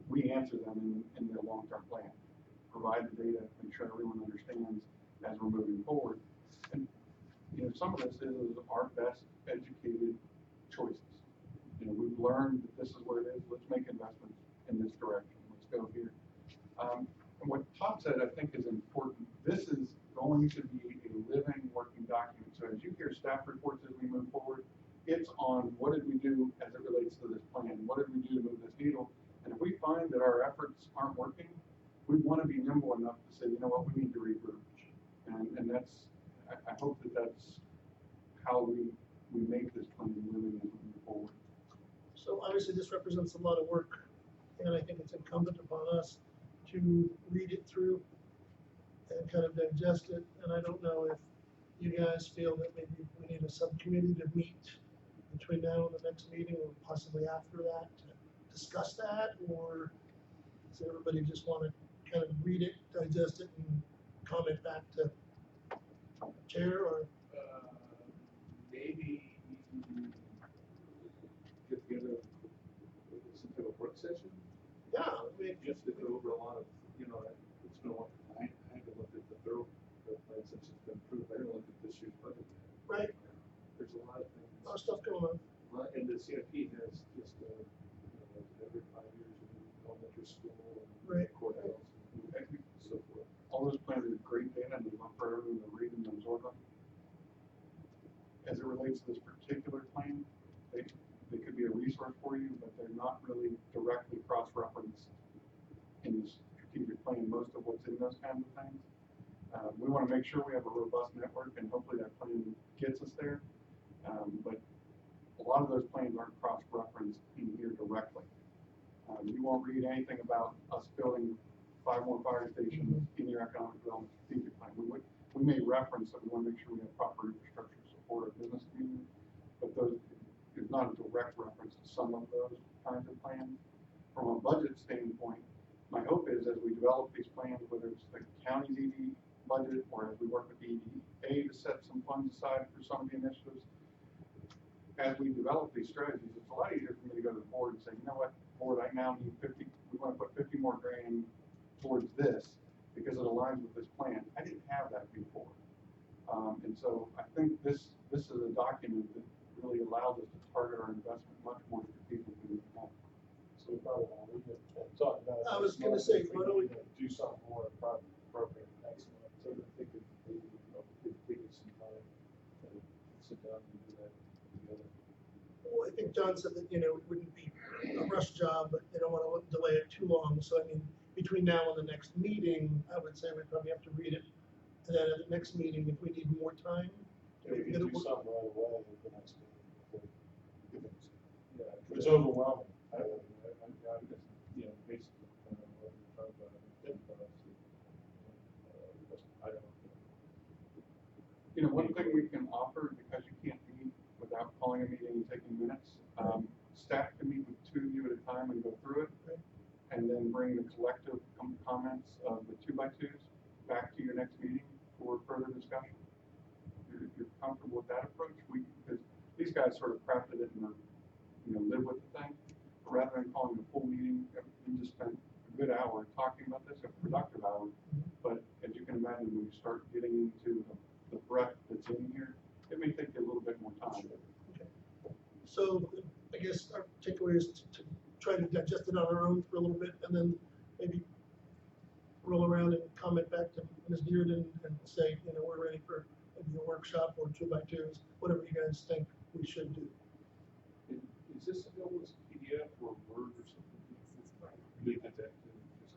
we answer them in the long-term plan. Provide the data, make sure everyone understands as we're moving forward. And, you know, some of this is our best educated choices. You know, we've learned that this is where it is, let's make investments in this direction, let's go here. And what Todd said, I think is important. This is going to be a living, working document. So as you hear staff reports as we move forward, it's on what did we do as it relates to this plan? What did we do to move this needle? And if we find that our efforts aren't working, we want to be nimble enough to say, you know what, we need to regroup. And that's, I hope that that's how we make this plan living as we move forward. So obviously this represents a lot of work, and I think it's incumbent upon us to read it through and kind of digest it. And I don't know if you guys feel that maybe we need a subcommittee to meet between now and the next meeting, or possibly after that, to discuss that, or does everybody just want to kind of read it, digest it, and comment back to chair, or? Maybe get together some type of work session, Yeah, I mean, just to go over a lot of, you know, it's been a while. I haven't looked at the thorough plan since it's been approved. I haven't looked at this year's budget. right, There's a lot of things. a lot of stuff going on. And the CIP has just, you know, every 5 years, a new elementary school and Right. courthouse and so forth. All those plans are great data, and we want for everyone to read and absorb them. As it relates to this particular plan, they could be a resource for you, but they're not really directly cross-referenced in the strategic plan, most of what's in those kinds of things. We want to make sure we have a robust network, and hopefully that plan gets us there. But a lot of those plans aren't cross-referenced in here directly. You won't read anything about us building 5 more fire stations in your economic development strategic plan. We may reference that we want to make sure we have proper infrastructure to support our business community, but those is not a direct reference to some of those kinds of plans. From a budget standpoint, my hope is as we develop these plans, whether it's the county's ED budget or as we work with the EDA to set some funds aside for some of the initiatives, as we develop these strategies, it's a lot easier for me to go to the board and say, you know what, board, I now need 50, we want to put 50 more grand towards this because it aligns with this plan. I didn't have that before. And so I think this is a document that really allows us to target our investment much more strategically than we have. So we probably want to read it and talk about it. I was next gonna month, say, if why don't we- need to do something more appropriate next month. So I think if we, you know, if we get some time to sit down and do that together. Well, I think John said that, you know, it wouldn't be a rush job, but they don't want to delay it too long. So I mean, between now and the next meeting, I would say we probably have to read it. And then at the next meeting, if we need more time, Yeah, we get can it do work- something right away at the next meeting. Yeah. If it's overwhelming. I guess, you know, basically, what we're talking about, I think for us, I don't know. You know, one thing we can offer, because you can't meet without calling a meeting and taking minutes, staff can meet with 2 of you at a time and go through it, and then bring the collective comments of the 2x2s back to your next meeting for further discussion. If you're comfortable with that approach, because these guys sort of crafted it and are, you know, live with the thing. But rather than calling a full meeting, we just spent a good hour talking about this, a productive hour. But as you can imagine, when you start getting into the breadth that's in here, it may take you a little bit more time. So I guess our takeaway is to try to digest it on our own for a little bit, and then maybe roll around and comment back to Ms. Dearden and say, you know, we're ready for maybe a workshop or 2x2s, whatever you guys think we should do. Is this available as a PDF or Word or something? Leave that to just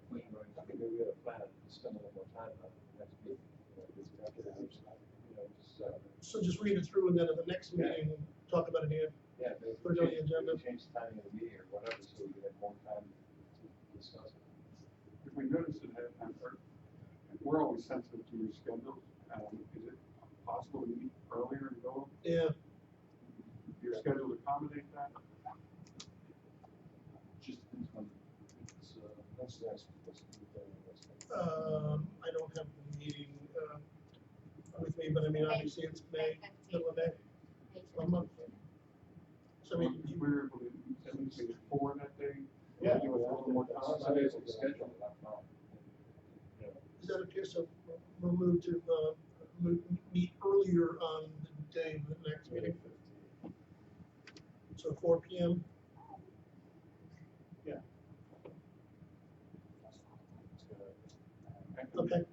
plain writing. I think maybe we have a plan to spend a little more time on the next meeting. You know, just So just read it through and then at the next meeting, talk about it again. Yeah, maybe Put it on the agenda. change the timing of the meeting or whatever, so we can have more time to discuss it. If we notice it ahead of time, we're always sensitive to your schedule. Is it possible to meet earlier and go? Yeah, Your schedule to accommodate that? Just depends on, it's, Let's do that. I don't have the meeting, with me, but I mean, obviously it's May, middle of May, 1 month. So I mean, We were able to at least make it 4 that day. Yeah. Give us a little more time. Somebody's schedule, not mine. is that okay? So we'll move to, meet earlier on the day of the next meeting, so 4 PM. Okay.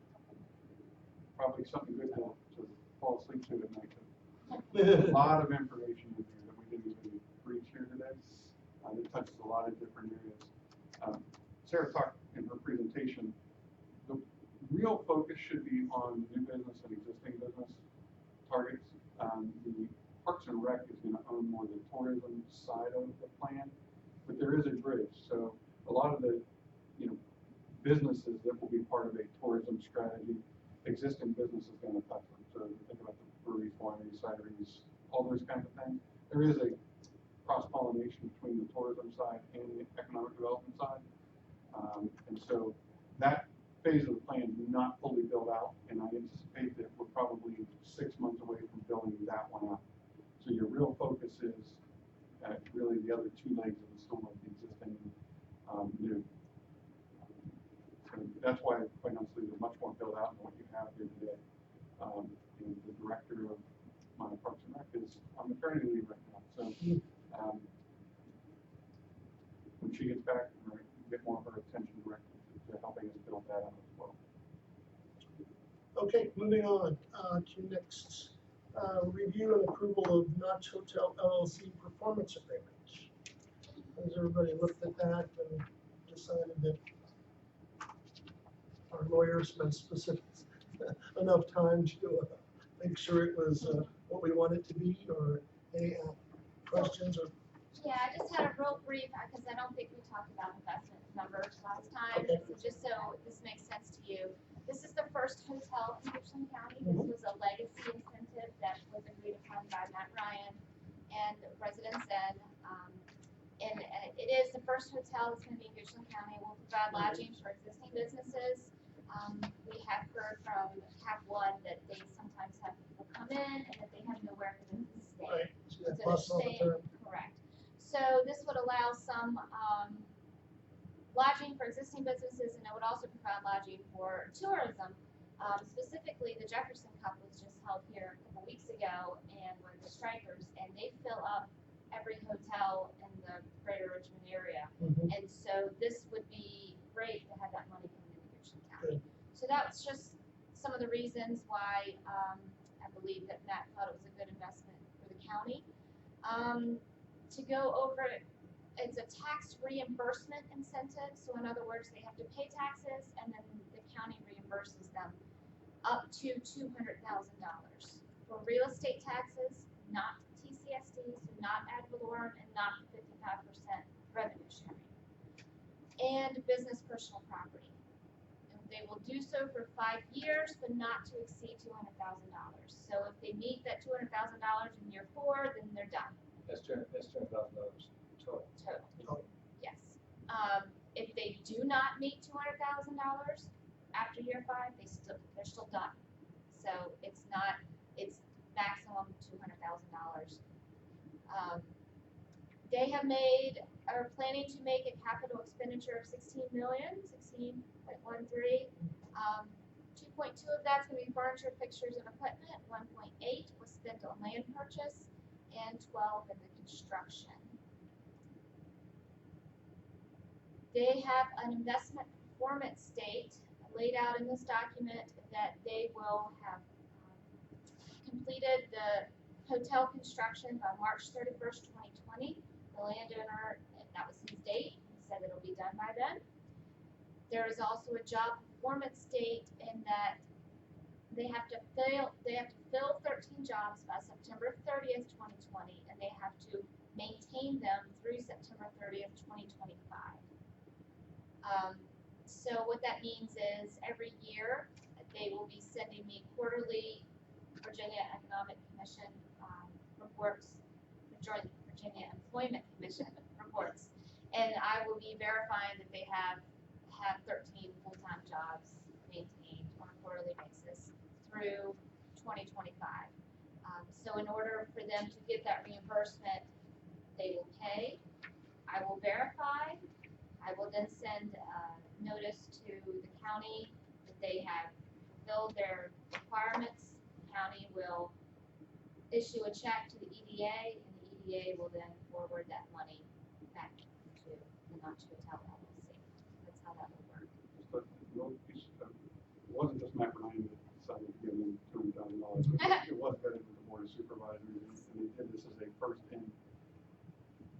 Probably something good to fall asleep to at night. A lot of information in here that we didn't even reach here today. It touches a lot of different areas. Sarah talked in her presentation, the real focus should be on new business and existing business targets. The Parks and Rec is going to own more the tourism side of the plan, but there is a bridge. So a lot of the, businesses that will be part of a tourism strategy, existing business is going to touch them. So think about the breweries, wineries, cideries, all those kinds of things. There is a cross-pollination between the tourism side and the economic development side. And so that phase of the plan is not fully built out, and I anticipate that we're probably 6 months away from building that one out. So your real focus is really the other 2 legs of the stool of the existing new. So that's why, quite honestly, they're much more built out than what you have here today. The director of my Parks and Rec is on maternity leave right now, so when she gets back, we're going to get more of her attention directed to helping us build that out as well. Okay, moving on, to next, review and approval of Notch Hotel LLC performance agreement. Has everybody looked at that and decided that our lawyer spent enough time to make sure it was what we want it to be, or any questions or? Yeah, I just had a real brief, because I don't think we talked about investment numbers last time, Okay. so just so this makes sense to you. This is the first hotel in Richland County. This was a legacy incentive that was agreed upon by Matt Ryan and Residents Inn. And it is the first hotel that's going to be in Richland County. We'll provide lodging for existing businesses. We have heard from Cap One that they sometimes have people come in and that they have nowhere for them to stay. Right, so that So bus all the they're time. correct. So this would allow some lodging for existing businesses, and it would also provide lodging for tourism. Specifically, the Jefferson Cup was just held here a couple weeks ago, and with the strikers, and they fill up every hotel in the greater Richmond area. Mhm. And so this would be great to have that money coming into Richland County. Good. So that's just some of the reasons why I believe that Matt thought it was a good investment for the county. To go over it, it's a tax reimbursement incentive. So in other words, they have to pay taxes, and then the county reimburses them up to $200,000 for real estate taxes, not TCSD, so not ad valorem, and not 55% revenue sharing, and business personal property. And they will do so for 5 years, but not to exceed $200,000. So if they meet that $200,000 in year 4, then they're done. That's $200,000 total. Total. Yes. If they do not meet $200,000 after year 5, they're still done. So it's maximum $200,000. They are planning to make a capital expenditure of $16.13. 2.2 of that's going to be furniture, fixtures, and equipment. 1.8 was spent on land purchase, and 12 in the construction. They have an investment performance state laid out in this document that they will have completed the hotel construction by March 31st, 2020. The landowner, that was his date, he said it'll be done by then. There is also a job performance state in that they have to fill 13 jobs by September 30th, 2020, and they have to maintain them through September 30th, 2025. So what that means is every year they will be sending me quarterly Virginia Economic Commission reports, Virginia Employment Commission reports, and I will be verifying that they have 13 full-time jobs maintained on a quarterly basis through 2025. So in order for them to get that reimbursement, they will pay, I will verify, I will then send a notice to the county that they have fulfilled their requirements. The county will issue a check to the EDA, and the EDA will then forward that money back to the Not to Hotel LLC. That's how that will work. But it wasn't just Matt Ryan that decided to give them $200,000. It was vetted with the Board of Supervisors, and they did this as a first in.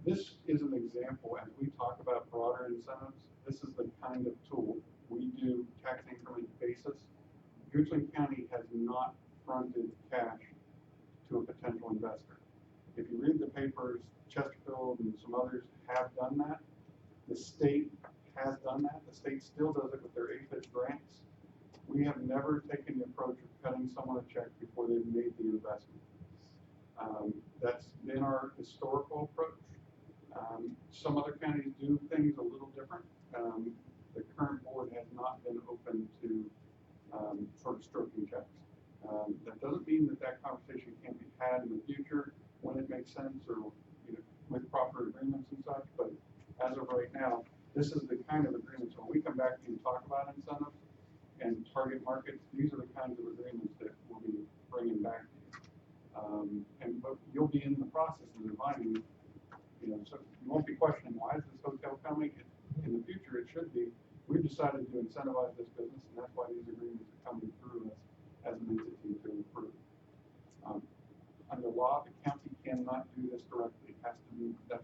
This is an example, as we talk about broader incentives, this is the kind of tool we do tax increment basis. Goochland County has not fronted cash to a potential investor. If you read the papers, Chesterfield and some others have done that. The state has done that. The state still does it with their AFIT grants. We have never taken the approach of cutting someone a check before they've made the investment. That's been our historical approach. Some other counties do things a little different. The current board has not been open to sort of stroking checks. That doesn't mean that that conversation can't be had in the future when it makes sense or with proper agreements and such, but as of right now, this is the kind of agreements, when we come back to you and talk about incentives and target markets, these are the kinds of agreements that we'll be bringing back to you. But you'll be in the process of defining, so you won't be questioning, why is this hotel coming? In the future, it should be, we've decided to incentivize this business, and that's why these agreements are coming through us as an entity to improve. Under law, the county cannot do this directly. It has to be, that's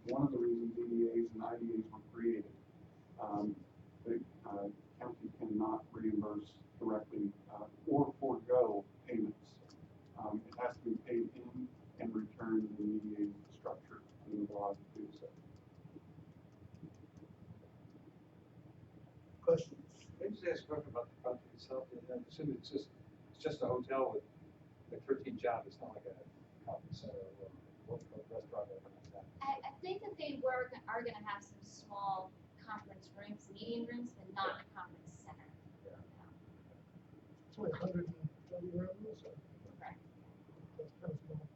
one of the reasons EDAs and IDAs were created. The county cannot reimburse directly or forego payments. It has to be paid in and returned in the EDA structure under the law to do so. Questions? Can I just ask a question about the project itself? I assume it's just a hotel with like 13 jobs. It's not like a conference center or restaurant or anything like that. I think that they are going to have some small conference rooms, meeting rooms, but not a conference center. Yeah. It's only 120 rooms, so Correct. that's kind of small.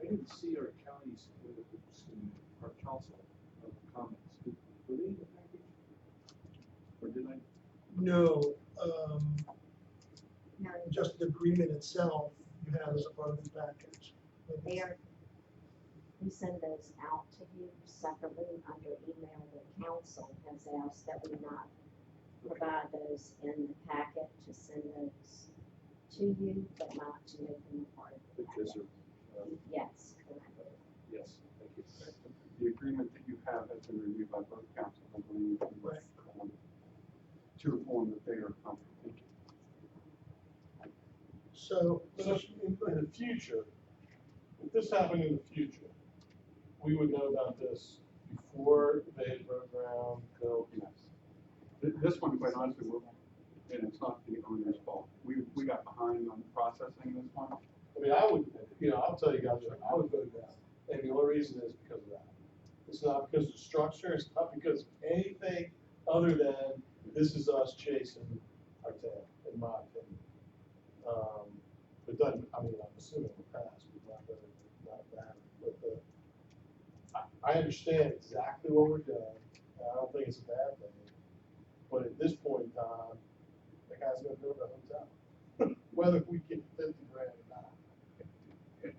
I didn't see our county's politics in our council of comments. Were they in the package? Or did I? No, No, just the agreement itself, you have as a part of the package. we send those out to you separately under email. The council has asked that we not provide those in the packet, to send those to you, but not to make them a part of the Because packet. of, Yes, correct. yes, thank you. The agreement that you have has been reviewed by both councils, I believe, Right. to a form that they are comfortable with. So, So in the future, if this happened in the future, we would know about this before they broke ground, built. Yes. This one, quite honestly, and it's not the owner's fault. We got behind on processing this one. I mean, I would, I'll tell you guys, I would vote down. And the only reason is because of that. It's not because of the structure, it's not because of anything other than this is us chasing our tail, in my opinion. It doesn't, I'm assuming it will pass, but not that. But I understand exactly what we're doing, and I don't think it's a bad thing. But at this point in time, the guy's gonna build a hotel, whether we get 50 grand or not.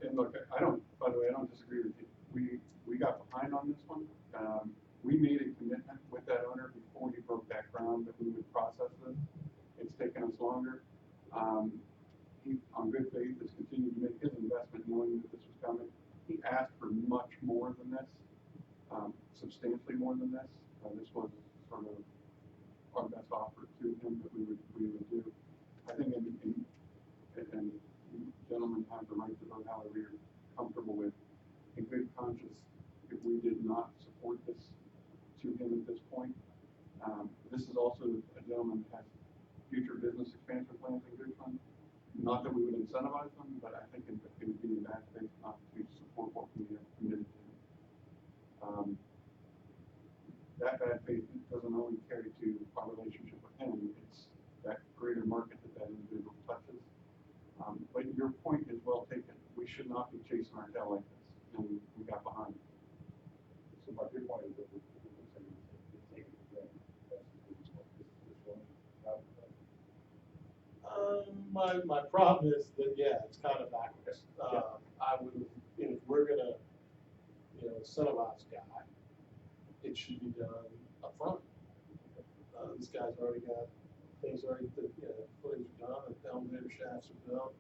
And look, by the way, I don't disagree with you. We got behind on this one. We made a commitment with that owner before he broke that ground that we would process this. It's taken us longer. He, on good faith, has continued to make his investment knowing that this was coming. He asked for much more than this, substantially more than this. This was sort of our best offer to him that we would do. I think in however you're comfortable with, in good conscience, if we did not support this to him at this point. This is also a gentleman that has future business expansion plans in good fund. Not that we would incentivize them, but I think it would be in bad faith not to support what we have committed to. That bad faith doesn't only carry to our relationship with him, it's that greater market that individual touches. But your point is well taken. We should not be chasing our tail like this, and we got behind it. So my big point is that we're saying it's taken for granted. That's this one. My problem is that, yeah, it's kind of backwards. I would, if we're gonna, incentivize a guy, it should be done upfront. This guy's already got things already, footings are done, the elevator shafts are built.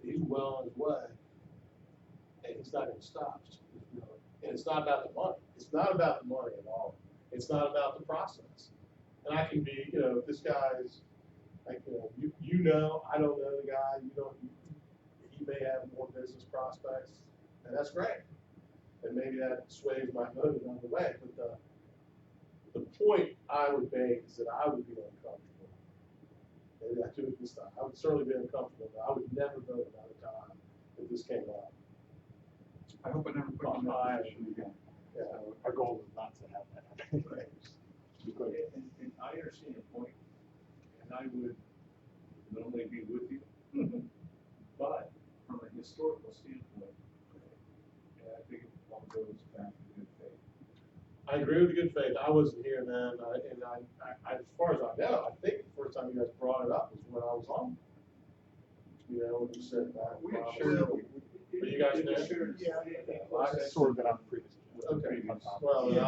He's well on his way, and he's not gonna stop. And it's not about the money. It's not about the money at all. It's not about the process. And I can be, if this guy's, like, I don't know the guy, he may have more business prospects, and that's great. And maybe that sways my vote along the way, but the point I would make is that I would be uncomfortable. Maybe I do it this time. I would certainly be uncomfortable, but I would never vote another time if this came up. I hope I never put you in that position again. Yeah. Our goal is not to have that happen. And I understand your point, and I would normally be with you, but from a historical standpoint, and I think it all goes back to good faith. I agree with the good faith. I wasn't here then, and as far as I know, I think the first time you guys brought it up was when I was on. When you said that. We had But you guys know? Yeah. I've sort of been on the previous. Okay, on top. well, then Yeah.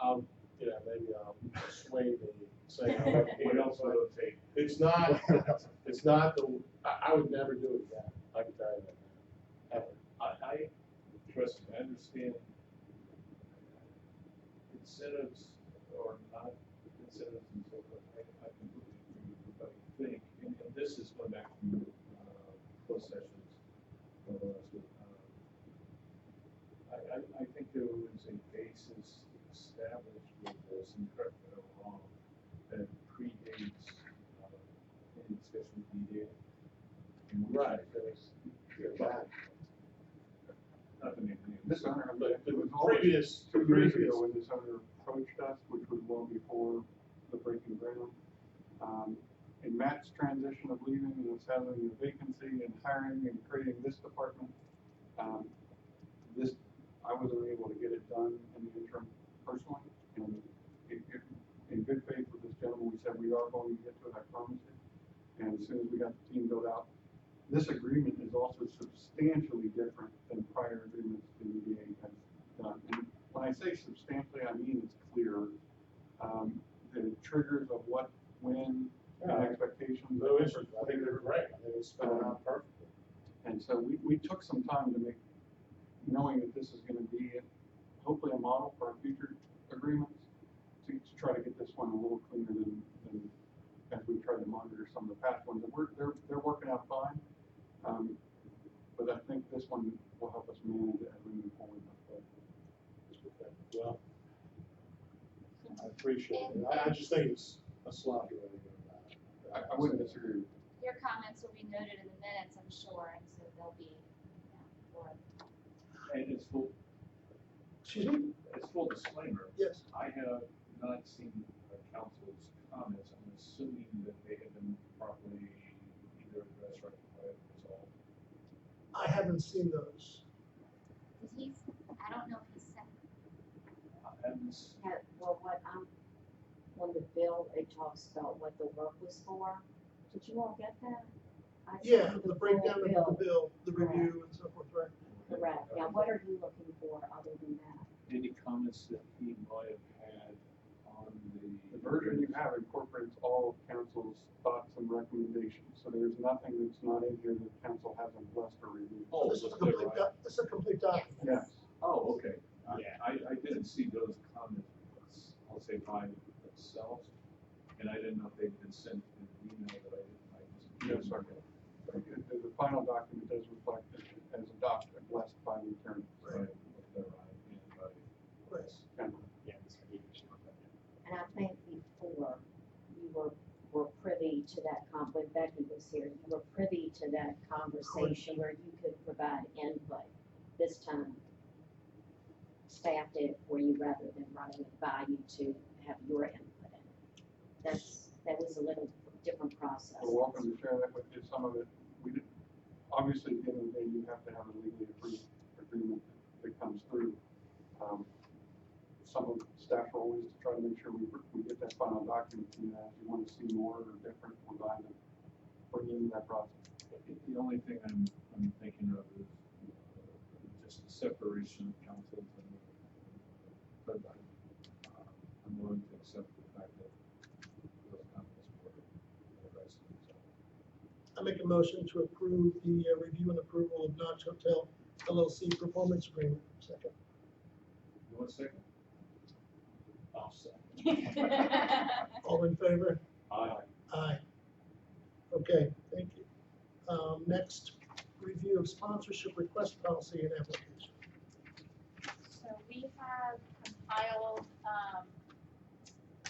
I'll, maybe I'll sway the saying. I wasn't here, What else but would it take? It's not I would never do it again. I can tell you that. Ever. I trust me, I understand incentives or not incentives and so forth. I completely agree with you, but I think, and this is going back to closed sessions. I think there was a basis established with this, and correct me if I'm wrong, that predates any discussion with EDA. Right. Not the name. This owner, But it was the always previous, 2 years ago when this owner approached us, which was well before the breaking ground. In Matt's transition of leaving and us having a vacancy and hiring and creating this department, I wasn't able to get it done in the interim personally. And in good faith with this gentleman, we said we are going to get to it, I promise you. And as soon as we got the team built out, this agreement is also substantially different than prior agreements the EDA has done. And when I say substantially, I mean it's clear. The triggers of what, when, and expectations. no issues. I think they're great. I think it's spelled out perfectly. And so we took some time to make, knowing that this is going to be hopefully a model for our future agreements, to try to get this one a little cleaner than as we tried to monitor some of the past ones. And they're working out fine. But I think this one will help us manage it as we move forward. Well, I appreciate it. I just think it's a sloppy way to go about it. I wouldn't disagree with you. Your comments will be noted in the minutes, I'm sure, and so they'll be, for And it's full, Excuse me? it's full disclaimer. Yes. I have not seen the council's comments. I'm assuming that they have been properly either addressed, rectified, or resolved. I haven't seen those. because I don't know if he's sent. Well, on the bill, it talks about what the work was for. Did you all get that? I sent Yeah, you the full breakdown of the bill, the review and so forth, right? Correct. Now, what are you looking for other than that? Any comments that he might have had on The version you have incorporates all of council's thoughts and recommendations. So there's nothing that's not in here that council hasn't blessed or reviewed. Oh, This is a good, complete, right? this is a complete document. Yes. Oh, okay. Yeah. I didn't see those comments, I'll say by themselves, and I didn't know if they'd been sent in an email that I just. Yes, sir. The final document does reflect as a document, to that when Becky was here, you were privy to that conversation where you could provide input. This time, staff did it for you rather than running it by you to have your input in it. That was a little different process. We're welcome to share that with you. Some of it, we did, obviously, at the end of the day, you have to have a legally approved agreement that comes through. Some of the staff are always to try to make sure we get that final document to you. If you want to see more or different, we're glad to bring you into that process. The only thing I'm thinking of is just the separation of councils but I'm willing to accept the fact that those councils were residents. I make a motion to approve the review and approval of Notch Hotel LLC performance agreement. Second. You want a second? I'll second. All in favor? Aye. Aye. Okay, thank you. Next, review of sponsorship request policy and application. So we have compiled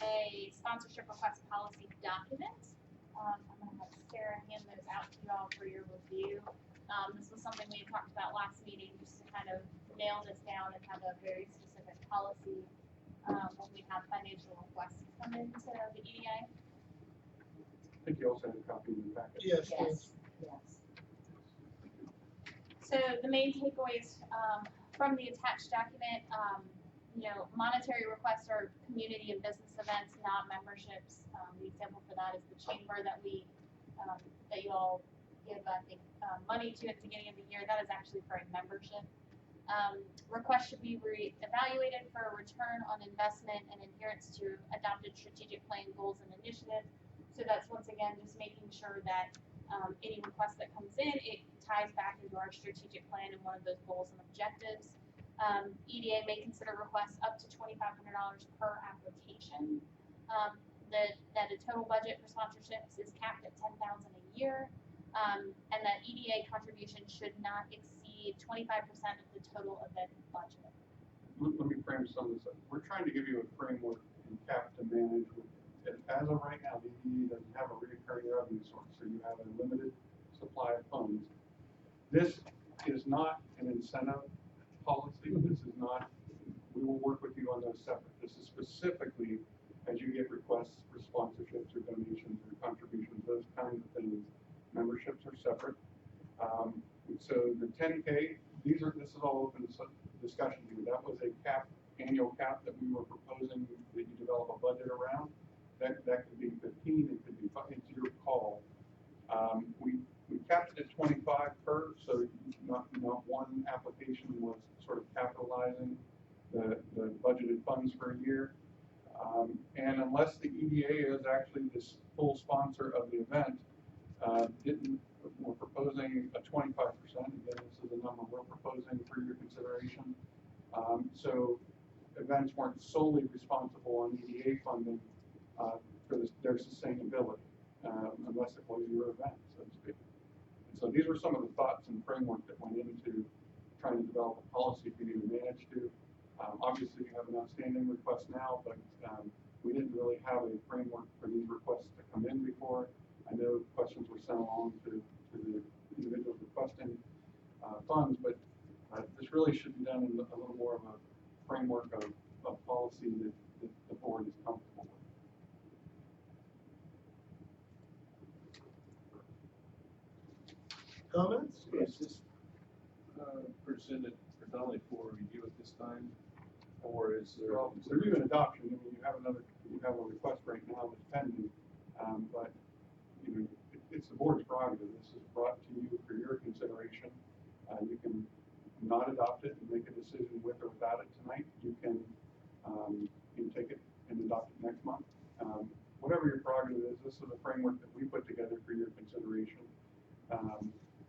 a sponsorship request policy document. I'm gonna have Sarah hand those out to you all for your review. This was something we had talked about last meeting, just to kind of nail this down and have a very specific policy when we have financial requests come into the EDA. I think you also had a copy in the packet. Yes, please. Yes. So the main takeaways from the attached document, monetary requests are community and business events, not memberships. The example for that is the chamber that that you all give, I think, money to at the beginning of the year. That is actually for a membership. Requests should be evaluated for a return on investment and adherence to adopted strategic plan goals and initiatives. So that's once again just making sure that any request that comes in, it ties back into our strategic plan and one of those goals and objectives. EDA may consider requests up to $2,500 per application. That a total budget for sponsorships is capped at $10,000 a year, and that EDA contribution should not exceed 25% of the total event budget. Let me frame some of this up. We're trying to give you a framework and cap to manage with. As of right now, the EDA doesn't have a recurring revenue source, so you have a limited supply of funds. This is not an incentive policy. This is not, we will work with you on those separate. This is specifically as you get requests for sponsorships or donations or contributions, those kinds of things. Memberships are separate. So the 10K, this is all open discussion here. That was a annual cap that we were proposing that you develop a budget around. That could be 15, it could be 5, it's your call. We capped it at 25 per, so not one application was sort of capitalizing the budgeted funds for a year. And unless the EDA is actually the full sponsor of the event, we're proposing a 25%. Again, this is a number we're proposing for your consideration. So events weren't solely responsible on EDA funding for their sustainability, unless it was your event, so to speak. And so these were some of the thoughts and framework that went into trying to develop a policy for you to manage to. Obviously, you have an outstanding request now, but we didn't really have a framework for these requests to come in before. I know questions were sent along to the individuals requesting funds, but this really should be done in a little more of a framework of policy that the board is comfortable with. Comments? Is this presented predominantly for review at this time, or is there? Well, review and adoption. I mean, you have a request right now that's pending, but it's the board's prerogative. This is brought to you for your consideration. You can not adopt it and make a decision with or without it tonight. You can take it and adopt it next month. Whatever your prerogative is, this is a framework that we put together for your consideration.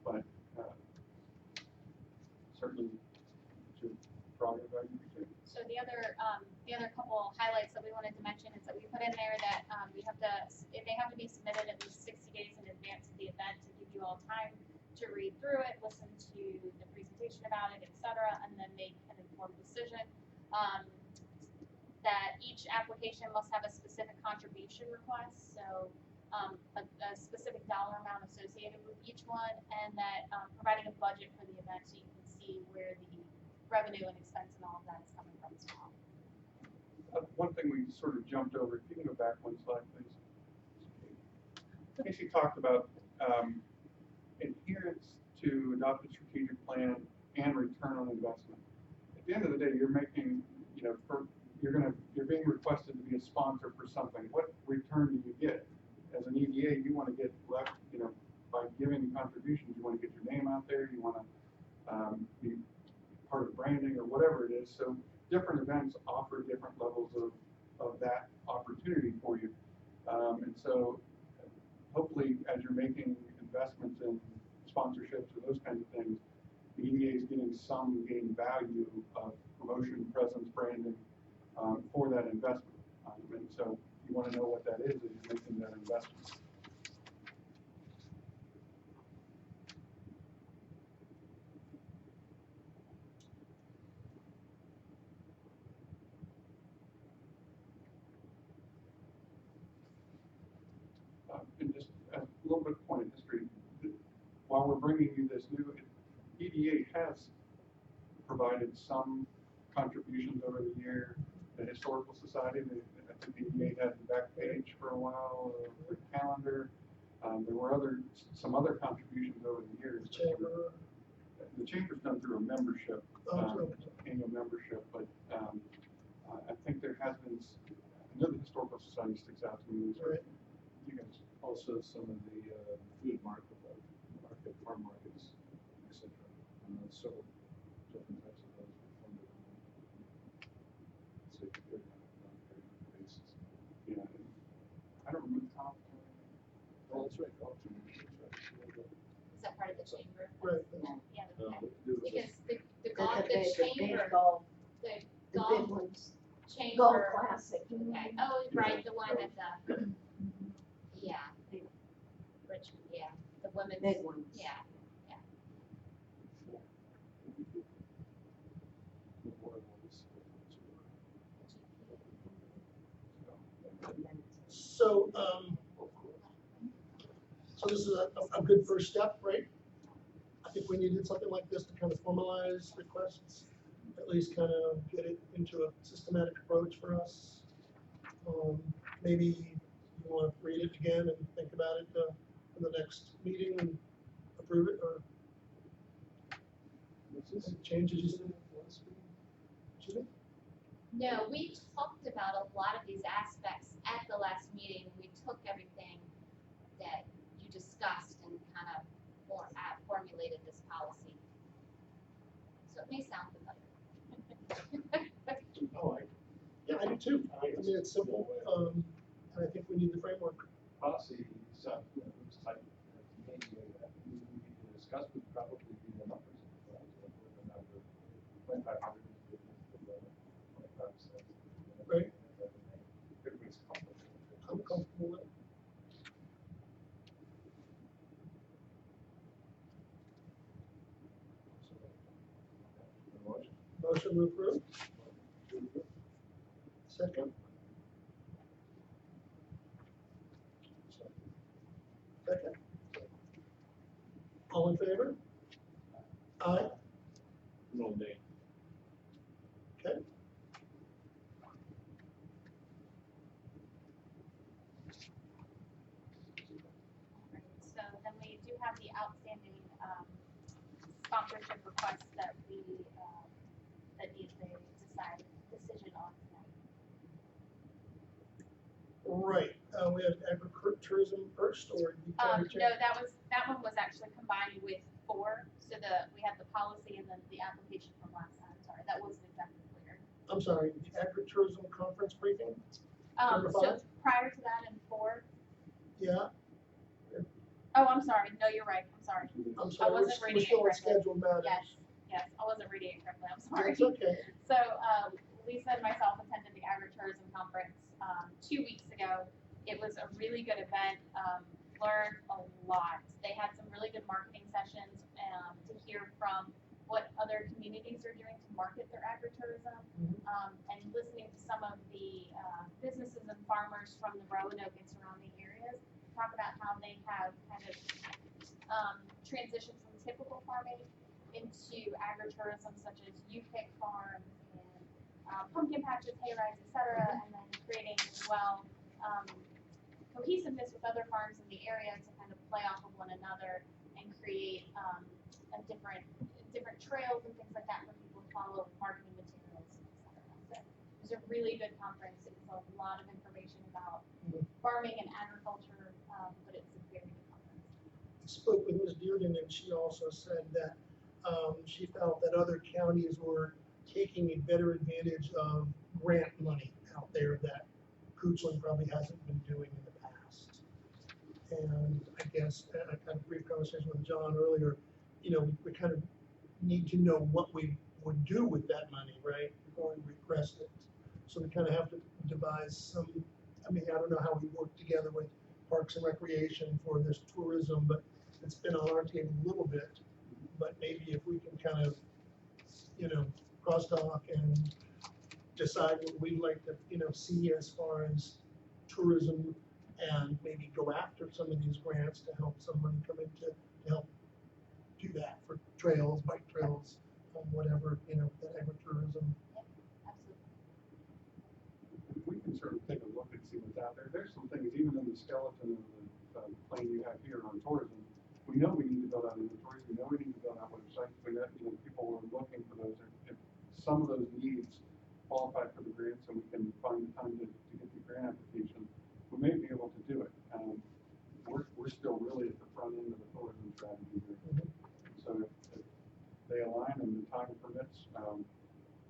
But certainly, it's your prerogative. So the other couple highlights that we wanted to mention is that we put in there that they have to be submitted at least 60 days in advance of the event to give you all time to read through it, listen to the presentation about it, etc., and then make an informed decision. That each application must have a specific contribution request. So a specific dollar amount associated with each one, and that providing a budget for the event so you can see where the revenue and expense and all of that is coming from as well. One thing we sort of jumped over, if you can go back one slide, please. Casey talked about adherence to adopted strategic plan and return on investment. At the end of the day, you're making, you're being requested to be a sponsor for something. What return do you get? As an EDA, you want to get left, by giving contributions, you want to get your name out there, you want to be part of branding or whatever it is. So different events offer different levels of that opportunity for you. And so hopefully as you're making investments in sponsorships or those kinds of things, the EDA is getting some gain value of promotion, presence, branding for that investment. And so you want to know what that is as you're making that investment. And just a little bit of point of history, while we're bringing you this new, EDA has provided some contributions over the year. The Historical Society, I think the EDA had the back page for a while, the calendar. There were some other contributions over the years. The chamber's done through a membership, annual membership, but I think there has been, I know the Historical Society sticks out to me. Right. You guys. Also, some of the food market, farm markets, etc. Several different types of those were funded on a periodic basis. Yeah. I don't remember Tom. Oh, that's right. Auction. Is that part of the chamber? Right. Yeah, No, okay. there was Because the The chamber, golf, the the golf big ones, chamber. golf classic. Okay, oh, right, the one at the, yeah. Richmond, yeah, the women's. Big ones. Yeah, So, so this is a good first step, right? I think we needed something like this to kind of formalize requests, at least kind of get it into a systematic approach for us. Maybe you want to read it again and think about it in the next meeting and approve it, or any changes you see? Excuse me? no, we talked about a lot of these aspects at the last meeting. We took everything that you discussed and kind of formulated this policy. So it may sound familiar. Oh, yeah, I do too. I mean, it's simple, and I think we need the framework. Policy, looks like, maybe we need to discuss would probably be the numbers. The number 2,500, 25%. Right. Everybody's comfortable. I'm comfortable with it. Motion to approve. Second. Second. All in favor? Aye. No name. Okay. So then we do have the outstanding sponsorship requests that we that need a decision on tonight. Right, we have agritourism first, or you No, change? that one was actually combined with 4. So we had the policy and then the application from last time. Sorry, that wasn't exactly clear. I'm sorry, the agritourism conference briefing? Number So 5? prior to that in 4. Yeah, Oh, I'm sorry. No, you're right. I'm sorry. I'm sorry, we're wasn't reading it still on correctly. scheduled matters. Yes, I wasn't reading it correctly. I'm sorry. That's okay. So Lisa and myself attended the agritourism conference 2 weeks ago. It was a really good event. Learned a lot. They had some really good marketing sessions to hear from what other communities are doing to market their agritourism, and listening to some of the businesses and farmers from the Roanoke and surrounding areas. talk about how they have kind of transitioned from typical farming into agritourism, such as U-pick farms and pumpkin patches, hay rides, etc., and then creating as well cohesiveness with other farms in the area to kind of play off of one another and create a different trails and things like that for people to follow, marketing materials, etc. So it was a really good conference. It was a lot of information about farming and agriculture, but it's a very good conference. I spoke with Ms. Dearden, and she also said that she felt that other counties were taking a better advantage of grant money out there that Goochland probably hasn't been doing in the past. And I guess, I had a brief conversation with John earlier, you know, we kind of need to know what we would do with that money, right, before we request it. So we kind of have to devise some, I mean, I don't know how we work together with Parks and Recreation for this tourism, but it's been on our table a little bit. But maybe if we can kind of, you know, crosstalk and decide what we'd like to, you know, see as far as tourism, and maybe go after some of these grants to help some money come in to help do that for trails, bike trails, whatever, you know, that agritourism. Absolutely. We can sort of take a look and see what's out there. There's some things, even in the skeleton of the plan you have here on tourism. We know we need to build out inventories. We know we need to build out websites. We know, you know, people are looking for those. If some of those needs qualify for the grants, and we can find the time to get the grant application, we may be able to do it. We're still really at the front end of the tourism strategy here. So if they align and the time permits,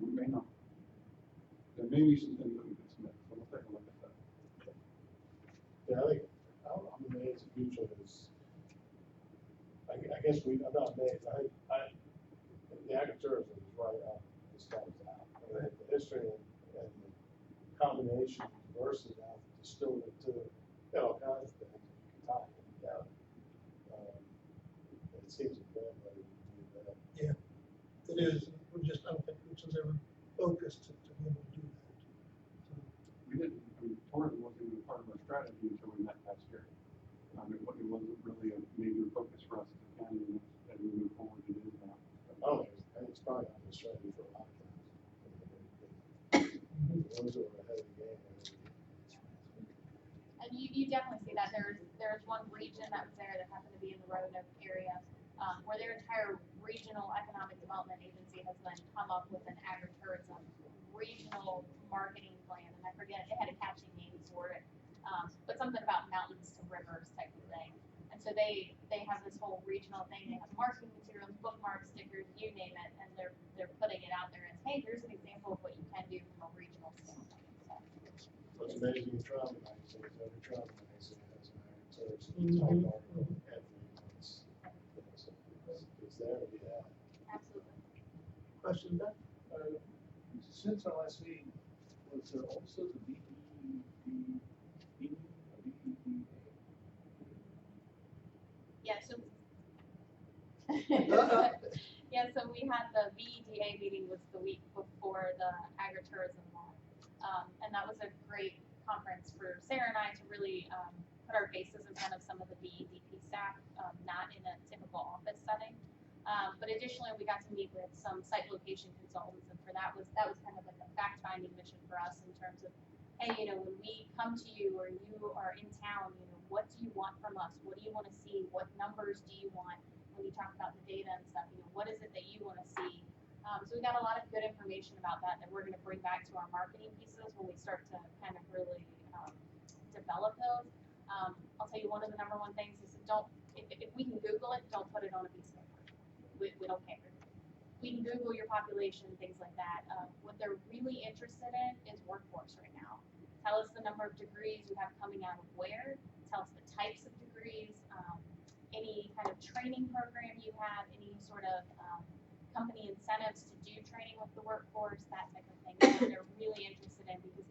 we may not. There may be some things that we can submit, so we'll take a look at that. Yeah, I think, I'm amazed at Goochland is, I guess I'm not amazed, the agritourism is right up this town's out. I mean, the history and the combination of diversity now distilled into, you know, all kinds of things you can tie down. It seems a bad way to do that. Yeah, it is. We just, I don't think Goochland's ever focused to be able to do that. We didn't, I mean, tourism wasn't even part of our strategy until we met last year. It wasn't really a major focus for us as a county, and as we move forward, it is now. Oh, it's probably not the strategy for a lot of towns. The ones that are ahead of the game. And you definitely see that. There's one region that was there that happened to be in the Roanoke area, where their entire regional economic development agency has then come up with an agritourism regional marketing plan, and I forget, it had a catchy name for it, but something about mountains to rivers type of thing. And so they have this whole regional thing. They have marketing materials, bookmarks, stickers, you name it, and they're putting it out there as, hey, here's an example of what you can do from a regional standpoint. So What's amazing in travel magazine is every travel magazine has an agritourism type article every month. So it's there to be had. absolutely. Question, Beth? Since our last meeting, was there also the BEDA? Yeah, so yeah, so we had the EDA meeting was the week before the agritourism one. And that was a great conference for Sarah and I to really put our faces in front of some of the BEDP staff, not in a typical office setting. But additionally, we got to meet with some site location consultants, and for that was kind of like a fact-finding mission for us in terms of, hey, you know, when we come to you or you are in town, you know, what do you want from us? What do you want to see? What numbers do you want when you talk about the data and stuff? You know, what is it that you want to see? So we got a lot of good information about that we're going to bring back to our marketing pieces when we start to kind of really develop those. I'll tell you one of the number one things is if we can Google it, don't put it on a piece of paper. We don't care. We can Google your population, things like that. What they're really interested in is workforce right now. Tell us the number of degrees you have coming out of where. Tell us the types of degrees, any kind of training program you have, any sort of company incentives to do training with the workforce, that type of thing. They're really interested in because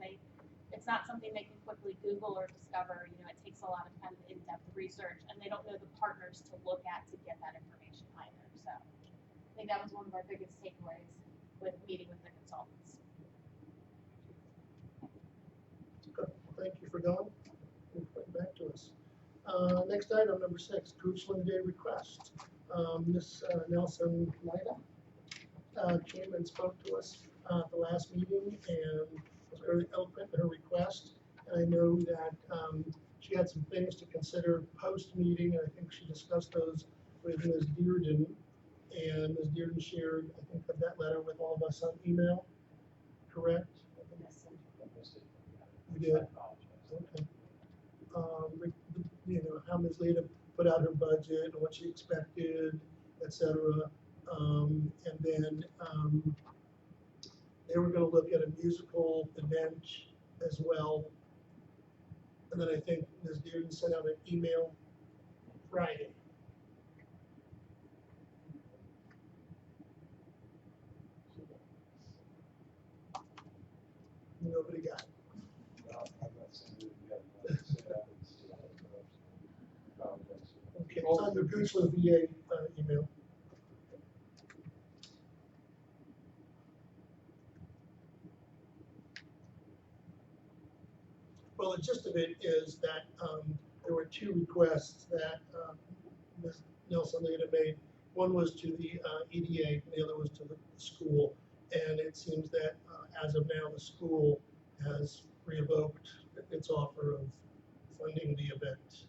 it's not something they can quickly Google or discover. You know, it takes a lot of kind of in-depth research, and they don't know the partners to look at to get that information either. So I think that was one of our biggest takeaways with meeting with the consultants. Good. Thank you for going. Back to us. Next item, number 6, Goochland Day request. Ms. Nelson Lyda came and spoke to us at the last meeting and was very eloquent in her request. And I know that she had some things to consider post-meeting, and I think she discussed those with Ms. Dearden. And Ms. Dearden shared, I think, that letter with all of us on email, correct? You did? Okay. You know, how Ms. Leda put out her budget and what she expected, et cetera. And then they were gonna look at a musical event as well. And then I think Ms. Dearden sent out an email Friday. Nobody got it. No, I'm not saying it yet, but it's, Okay, it's on your Goochland VA email. Well, the gist of it is that there were 2 requests that Ms. Nelson Leda made. One was to the EDA, and the other was to the school. And it seems that as of now, the school has revoked its offer of funding the event.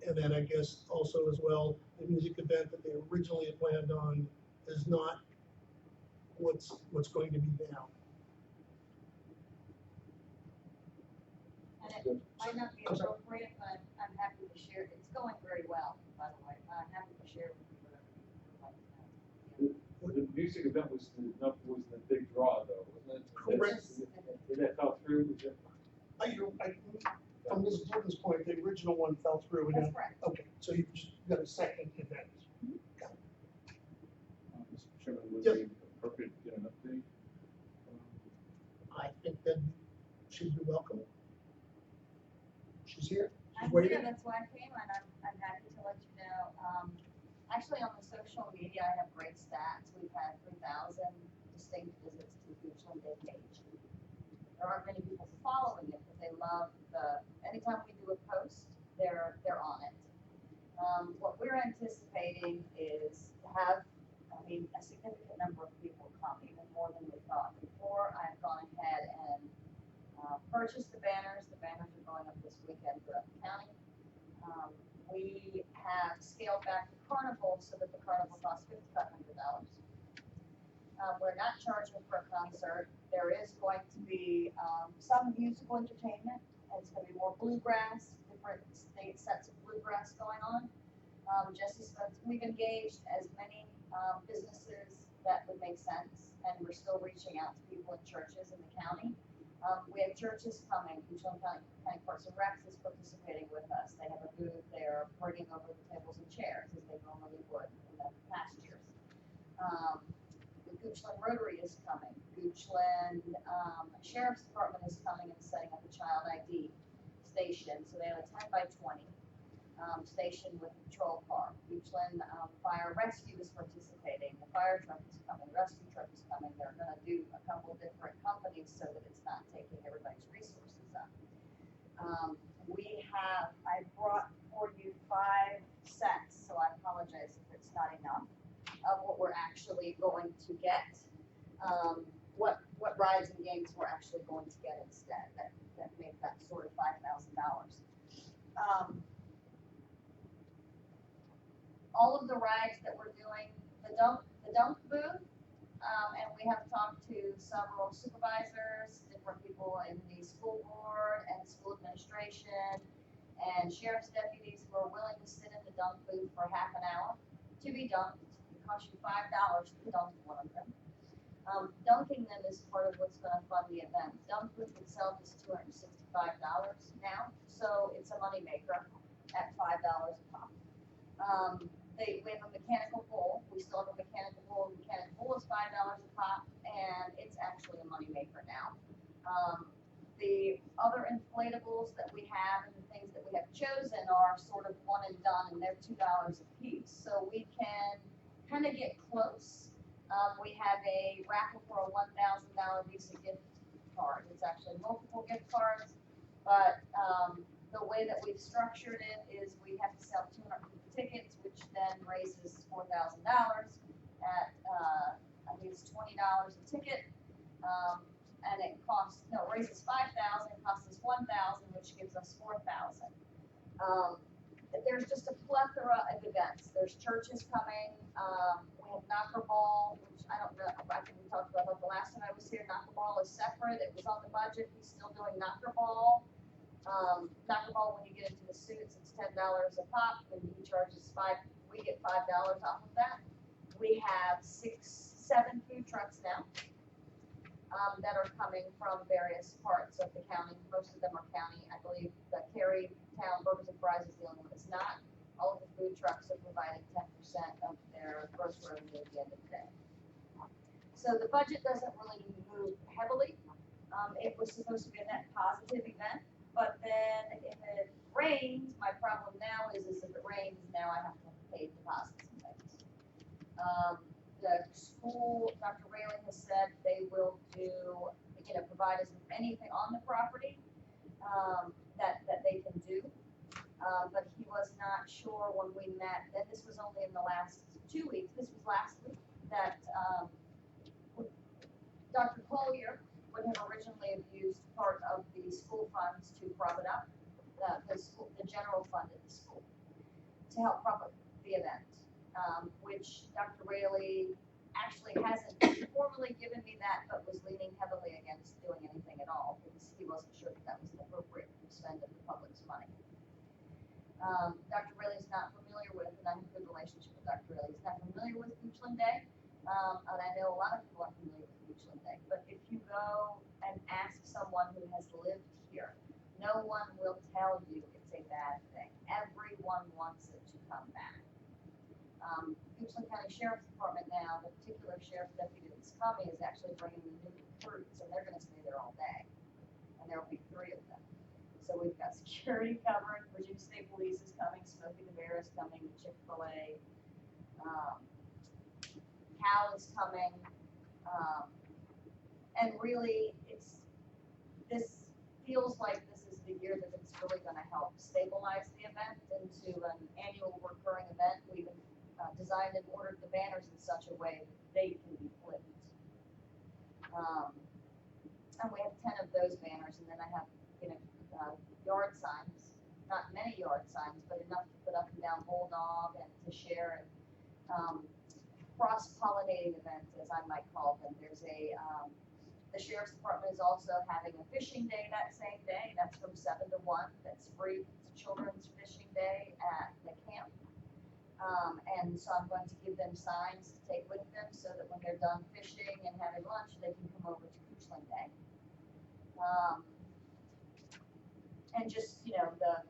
And then I guess also as well, the music event that they originally had planned on is not what's going to be now. And it might not be appropriate, but I'm happy to share, it's going very well, by the way, I'm happy to share with you whatever you would like to know. The music event was the big draw though, wasn't it? Correct. Did that fell through? Was it? From Ms. Gordon's point, the original one fell through. And That's then, correct. okay, so you just got a second event. Got it. Mr. Chairman, would Yes. it be appropriate to get an update? I think that she'd be welcome. She's here. She's I'm waiting. here, that's why I came, and I'm happy to let you know, actually on the social media, I have great stats, we've had 3,000 distinct visits to the Goochland Day page. There aren't many people following it, but they love anytime we do a post, they're on it. What we're anticipating is to have, a significant number of people come, even more than we thought. Before, I've gone ahead and purchased the banners. The banners are going up this weekend throughout the county. We have scaled back the carnival so that the carnival costs $5,500. We're not charging for a concert. There is going to be some musical entertainment, and it's going to be more bluegrass, different sets of bluegrass going on. We've engaged as many businesses that would make sense, and we're still reaching out to people in churches in the county. We have churches coming. Goochland County Parks and Recs is participating with us. They have a booth. They're bringing over the tables and chairs as they normally would in the past years. The Goochland Rotary is coming. Goochland Sheriff's Department is coming and setting up a child ID station. So they have a 10 by 20 station with a patrol car. Goochland Fire Rescue is participating. The fire truck is coming. Rescue truck is coming. They're going to do a couple different companies so that it's not taking everybody's resources up. I brought for you 5 sets, so I apologize if it's not enough, of what we're actually going to get, what rides and games we're actually going to get instead, that make that sort of $5,000. All of the rides that we're doing, the dunk booth, and we have talked to several supervisors, different people in the school board and school administration, and sheriff's deputies who are willing to sit in the dunk booth for half an hour to be dunked. It costs you $5 to dunk one of them. Dunking them is part of what's going to fund the event. Dunk booth itself is $265 now, so it's a moneymaker at $5 a pop. We have a mechanical bull. We still have a mechanical bull. The mechanical bull is $5 a pop, and it's actually a moneymaker now. The other inflatables that we have and the things that we have chosen are sort of one and done, and they're $2 a piece. So we can kind of get close. We have a raffle for a $1,000 Visa gift card. It's actually multiple gift cards, but the way that we've structured it is we have to sell 250 tickets, which then raises $4,000 at, I think it's $20 a ticket. And it raises 5,000, it costs us 1,000, which gives us 4,000. There's just a plethora of events. There's churches coming. We have Knocker Ball, which I don't know, I think we talked about that the last time I was here. Knocker Ball is separate. It was on the budget. He's still doing Knocker Ball. Knocker Ball, when you get into the suits, it's $10 a pop, and he charges we get $5 off of that. We have 6, 7 food trucks now. That are coming from various parts of the county. Most of them are county. I believe the Cary Town Burgers and Fries is the only one that's not. All of the food trucks are providing 10% of their gross revenue at the end of the day. So the budget doesn't really move heavily. It was supposed to be a net positive event, but then if it rains, my problem now is if it rains, now I have to pay deposits and things. The school, Dr. Raylan has said they will provide us with anything on the property that they can do. But he was not sure when we met, and this was only in the last 2 weeks, this was last week, that Dr. Collier would have originally used part of the school funds to prop it up, the general fund at the school, to help prop up the event. Which Dr. Rayleigh actually hasn't formally given me that, but was leaning heavily against doing anything at all because he wasn't sure that was an appropriate spend of the public's money. Dr. Rayleigh's not familiar with, and I have a good relationship with Dr. Rayleigh, he's not familiar with Goochland Day, and I know a lot of people are familiar with Goochland Day, but if you go and ask someone who has lived here, no one will tell you it's a bad thing. Everyone wants it to come back. Goochland County Sheriff's Department now, the particular sheriff's deputy that's coming is actually bringing the new recruits, and they're going to stay there all day. And there will be 3 of them. So we've got security covering, Virginia State Police is coming, Smokey the Bear is coming, Chick-fil-A, Cal is coming, and really this feels like this is the year that it's really going to help stabilize the event into an annual recurring event. We even designed and ordered the banners in such a way that they can be flipped. And we have 10 of those banners, and then I have, yard signs, not many yard signs, but enough to put up and down Bulldog and to share and cross-pollinating events, as I might call them. There's the Sheriff's Department is also having a fishing day that same day. That's from 7 to 1. That's free. It's Children's Fishing Day at the camp. And so I'm going to give them signs to take with them so that when they're done fishing and having lunch, they can come over to Goochland Day. And just, the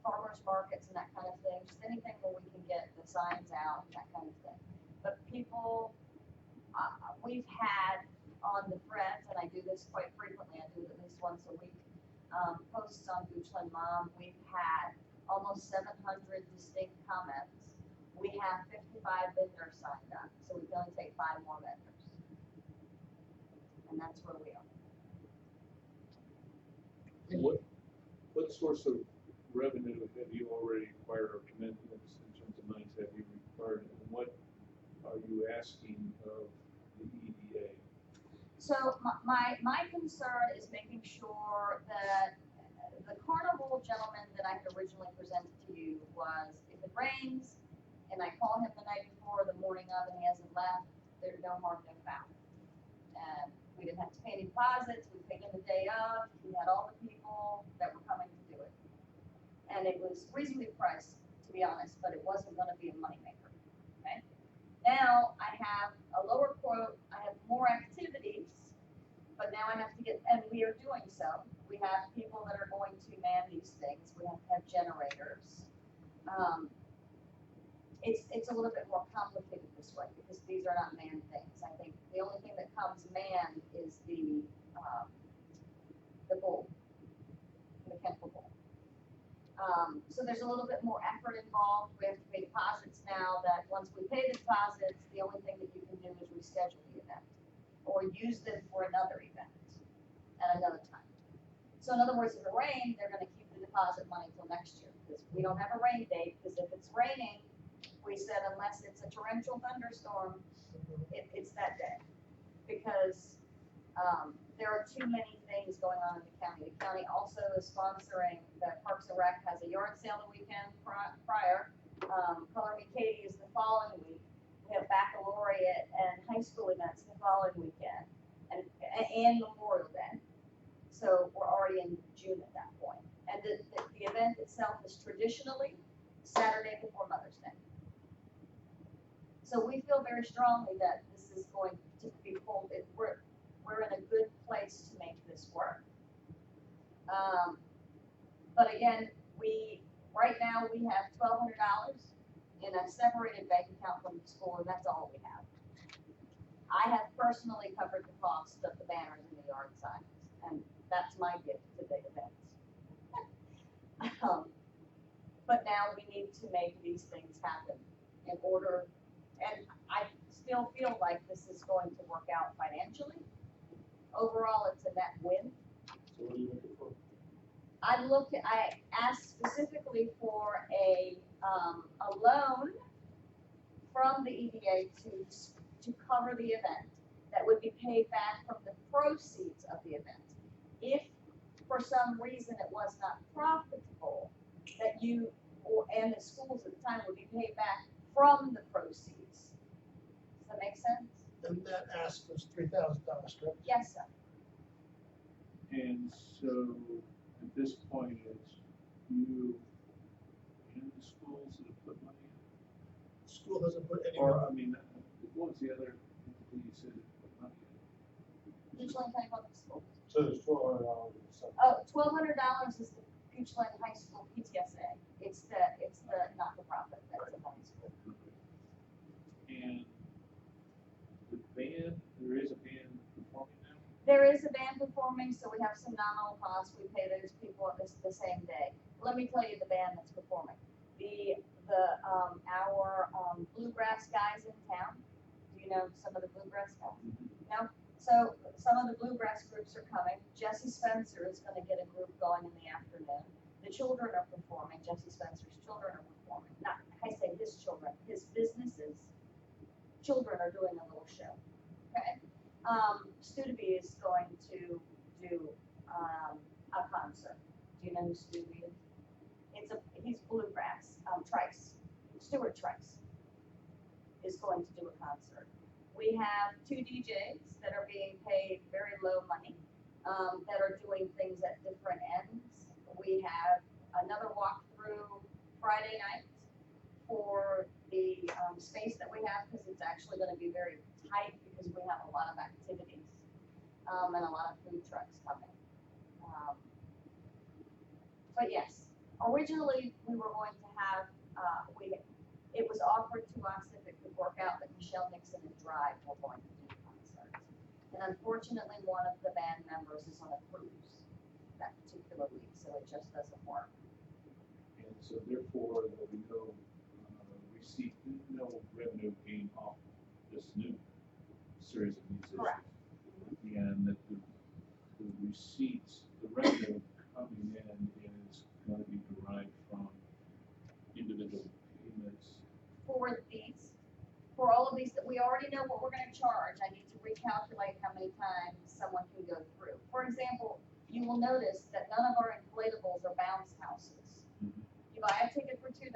farmers markets and that kind of thing, just anything where we can get the signs out and that kind of thing. But people, we've had on the threads, and I do this quite frequently, I do it at least once a week, posts on Goochland Mom, we've had almost 700 distinct comments. We have 55 vendors signed up, so we can only take 5 more vendors. And that's where we are. What source of revenue have you already acquired, or commitments in terms of monies have you acquired, and what are you asking of the EDA? So my concern is making sure that the carnival gentleman that I had originally presented to you was, if it rains and I call him the night before, the morning of, and he hasn't left, there's no harm, no foul. And we didn't have to pay any deposits, we paid him the day of, we had all the people that were coming to do it. And it was reasonably priced, to be honest, but it wasn't gonna be a moneymaker, okay? Now I have a lower quote, I have more activities, but now I have to get, and we are doing so. We have people that are going to man these things, we have to have generators. It's a little bit more complicated this way because these are not manned things. I think the only thing that comes manned is the bull, the mechanical bull. So So there's a little bit more effort involved. We have to pay deposits now that once we pay the deposits, the only thing that you can do is reschedule the event or use them for another event at another time. So in other words, if it rained, they're gonna keep the deposit money till next year because we don't have a rain date, because if it's raining, we said unless it's a torrential thunderstorm, it's that day. Because, there are too many things going on in the county. The county also is sponsoring, the Parks and Rec has a yard sale the weekend prior. Color Me Katie is the following week. We have baccalaureate and high school events the following weekend and Memorial Day. So we're already in June at that point. And the event itself is traditionally Saturday before Mother's Day. So we feel very strongly that this is going to be pulled. We're in a good place to make this work. But again, right now we have $1,200 in a separated bank account from the school, and that's all we have. I have personally covered the cost of the banners and the yard signs, and that's my gift to the events. But now we need to make these things happen in order, and I still feel like this is going to work out financially. Overall, it's a net win. So what are you looking for? I asked specifically for a loan from the EDA to cover the event that would be paid back from the proceeds of the event. If for some reason it was not profitable, that you and the schools at the time would be paid back from the proceeds. Does that make sense? And that ask was $3,000, correct? Yes, sir. And so at this point, it's you and the schools that have put money in? The school doesn't put any Or, money. I mean, what was the other entity you said that put money in? Peachland County Public Schools. So there's $1,200 in something. Oh, $1,200 is the Peachland High School PTSA. It's the not-for-profit that's in high school. And the band, there is a band performing now? There is a band performing, so we have some nominal costs. We pay those people at the same day. Let me tell you the band that's performing. Our bluegrass guys in town. Do you know some of the bluegrass guys? No? So some of the bluegrass groups are coming. Jesse Spencer is going to get a group going in the afternoon. The children are performing. Jesse Spencer's children are performing. Not, I say his children, his businesses. Children are doing a little show. Okay? Studeby is going to do a concert. Do you know who Studeby is? He's bluegrass. Stuart Trice is going to do a concert. We have 2 DJs that are being paid very low money that are doing things at different ends. We have another walkthrough Friday night for the space that we have, because it's actually going to be very tight because we have a lot of activities and a lot of food trucks coming. But yes, originally we were going to have, it was offered to us if it could work out that Michelle Nixon and Drive were going to do concerts. And unfortunately, one of the band members is on a cruise that particular week, so it just doesn't work. And so therefore, there'll be no no revenue gain off this new series of musicians. Correct. And that the receipts, the revenue coming in is going to be derived from individual payments. For all of these, that we already know what we're going to charge. I need to recalculate how many times someone can go through. For example, you will notice that none of our inflatables are bounce houses. You buy a ticket for $2,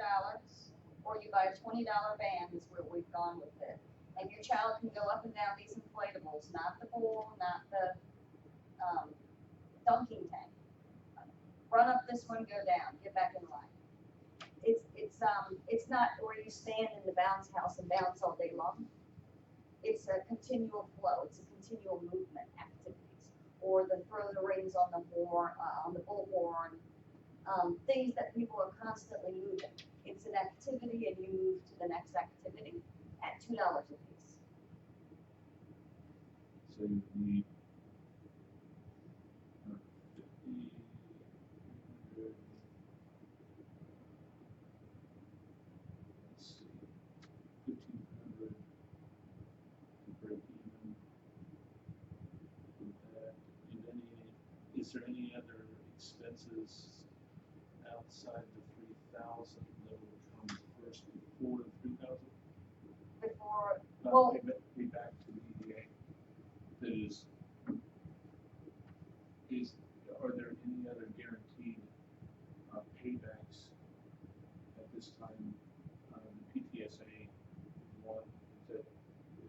or you buy a $20 band is where we've gone with it. And your child can go up and down these inflatables, not the pool, not the dunking tank. Run up this one, go down, get back in line. It's not where you stand in the bounce house and bounce all day long. It's a continual flow. It's a continual movement activities, or the throw the rings on the horn, on the bullhorn. Things that people are constantly moving. It's an activity, and you move to the next activity at $2 a piece. So you need 50, is there any other expenses outside the 3,000 that will come first before the 3,000? Before, well, Pay back to the EDA. That are there any other guaranteed paybacks at this time? The PTSA one that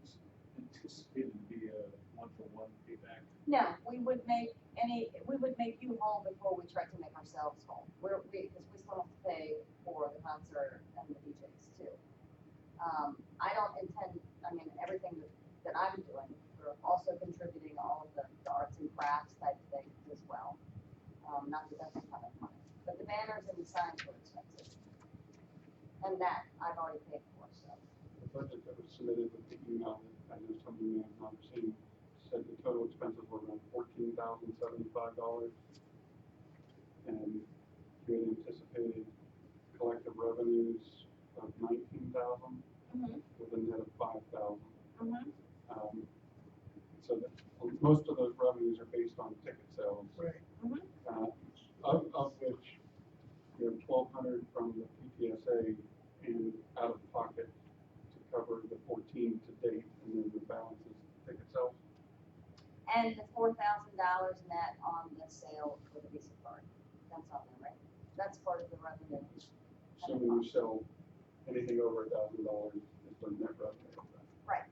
is anticipated to be a one-for-one payback. no, we would make you whole before we try to make ourselves whole. Because we still have to pay for the concert and the DJs too. I don't intend, everything that I'm doing, we're also contributing all of the arts and crafts type things as well. Not that that's a ton of money, but the banners and the signs were expensive. And that I've already paid for, so. The budget that was submitted with the email that I know some of you may have not seen said the total expenses were around $14,075. And you had anticipated collective revenues of 19,000 with a net of 5,000. So that most of those revenues are based on ticket sales. Right. Of which we have 1,200 from the PTSA and out of pocket to cover the 14 to date, and then the balance is ticket sales. And the $4,000 net on the sale for the Visa card. That's on there, right? That's part of the revenue. So when you sell anything over $1,000, it's the net revenue of that. Right.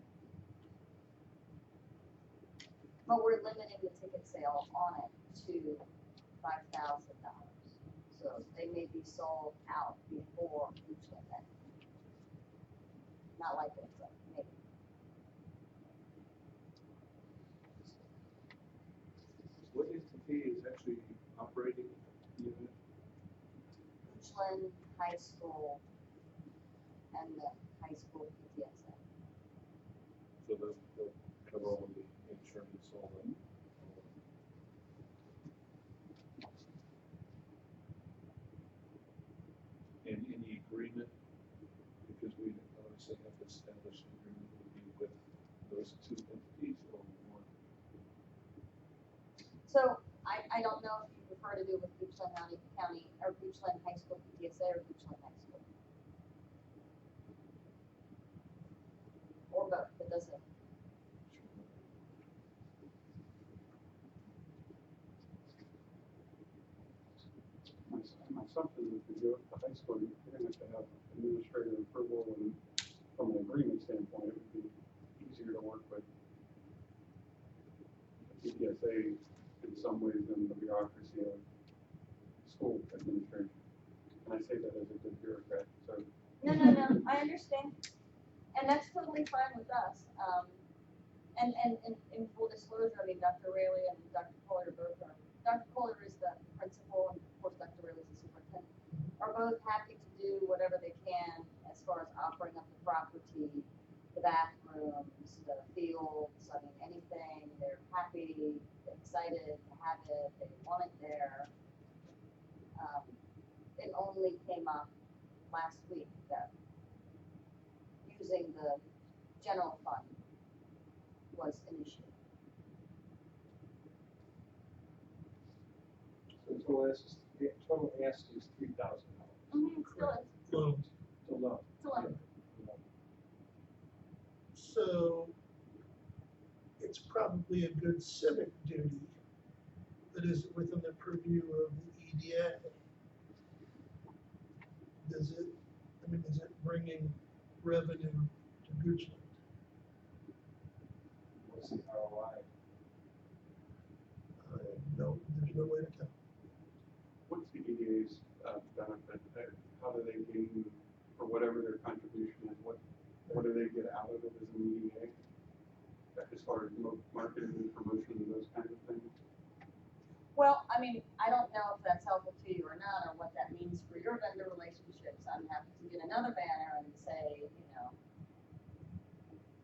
But we're limiting the ticket sale on it to $5,000. So they may be sold out before each event. Not likely, but maybe. What entity is actually operating the unit? Richland High School and the high school PTSA. So they'll cover all the insurance, all the. And any agreement, because we obviously have to establish an agreement with those two entities or one. So I don't know if you prefer to do it with Goochland County or Goochland High School PTSA or Goochland High School. Or both, it doesn't. My assumption is if you go to high school, you're going to have administrative approval, and from an agreement standpoint, it would be easier to work with the PTSA in some ways than the bureaucracy of school administration. And I say that as a good bureaucrat, so. No, I understand. And that's totally fine with us. And in full disclosure, Dr. Rayleigh and Dr. Kohler both are, Dr. Kohler is the principal, and of course Dr. Rayleigh is the superintendent, are both happy to do whatever they can as far as offering up the property, the bathrooms, the fields, anything. They're happy, excited to have it, they want it there. It only came up last week that using the general fund was an issue. So total ask is $3,000. Still is. Well, Still low. Still is. so it's probably a good civic duty that is within the purview of the EDA. Is it bringing revenue to Goochland? What's the ROI? No, there's no way to tell. What's the EDA's benefit? How do they gain, for whatever their contribution is, what do they get out of it as an EDA? As far as marketing and promotion and those kinds of things? Well, I don't know if that's helpful to you or not, or what that means for your vendor relationships. I'm happy to get another banner and say,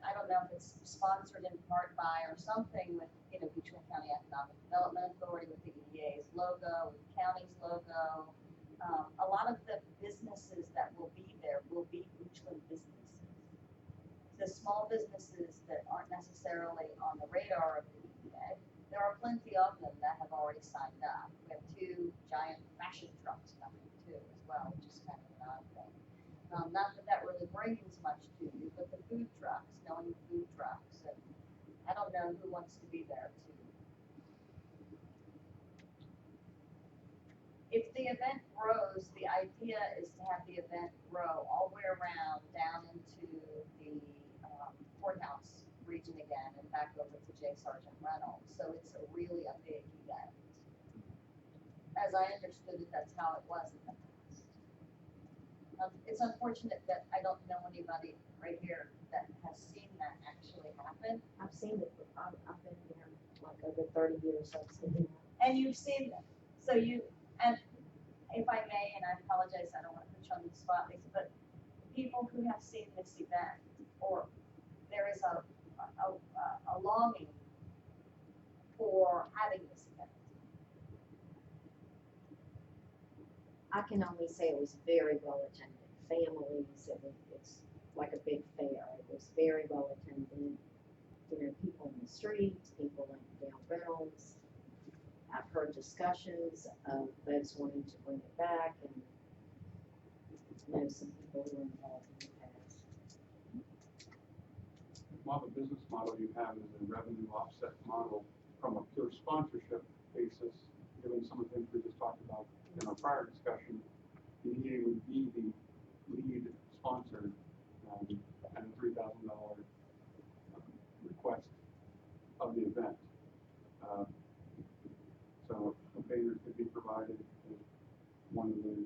I don't know if it's sponsored in part by or something with, Goochland County Economic Development Authority with the EDA's logo, with the county's logo. A lot of the businesses that will be there will be Goochland businesses. The small businesses that aren't necessarily on the radar of the EDA, there are plenty of them that have already already signed up. We have 2 giant fashion trucks coming too as well, which is kind of an odd thing. Not that that really brings much to you, but the food trucks, knowing the food trucks, and I don't know who wants to be there too. If the event grows, the idea is to have the event grow all the way around down into the courthouse region again and back over to J. Sargent Reynolds. So it's really a big event. As I understood it, that's how it was in the past. It's unfortunate that I don't know anybody right here that has seen that actually happen. I've seen it, I've been here like over 30 years, I've seen it. And you've seen them. So you, and if I may, and I apologize, I don't want to put you on the spot, Lisa, but people who have seen this event, or there is a longing for having this event. I can only say it was very well attended. Families, it's like a big fair. It was very well attended. You know, people in the streets, people in down Reynolds. I've heard discussions of folks wanting to bring it back, and know some people who were involved in the past. While the business model you have is a revenue offset model from a pure sponsorship basis, given some of the things we just talked about in our prior discussion, the EDA would be the lead sponsor and a $3,000 request of the event. So a payment could be provided as one of the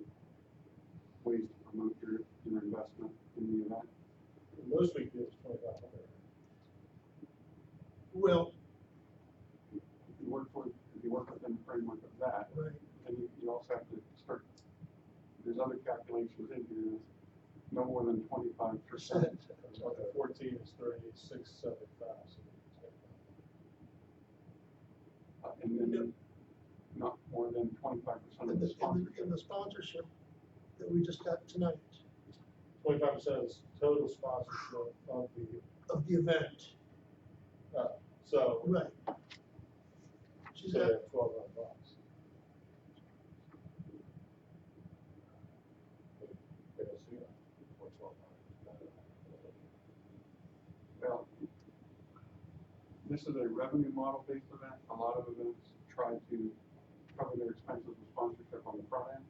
ways to promote your investment in the event. Most we do is 2,500. Well, If you work within the framework of that, right, then you also have to start, there's other calculations in here, no more than 25%. So the 14 is 3675. And then not more than 25% in of the the sponsorship. sponsorship that we just got tonight 25% is total sponsorship of the event, so right. She's so at, they have $1,200. They don't see that for 1,200. Well, this is a revenue model based event. A lot of events try to cover their expenses with sponsorship on the front end.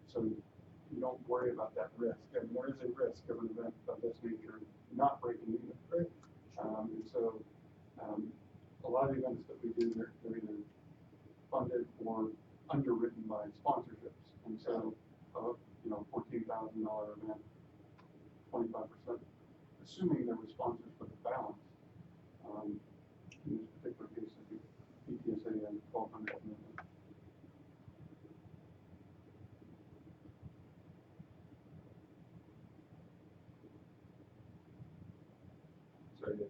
So you don't worry about that risk. And there is a risk of an event of this nature not breaking even. And so a lot of the events that we do, they're either funded or underwritten by sponsorships. And so, $14,000 event, 25%, assuming there were sponsors for the balance. In this particular case, I think ETSA has a 1,200 commitment. So the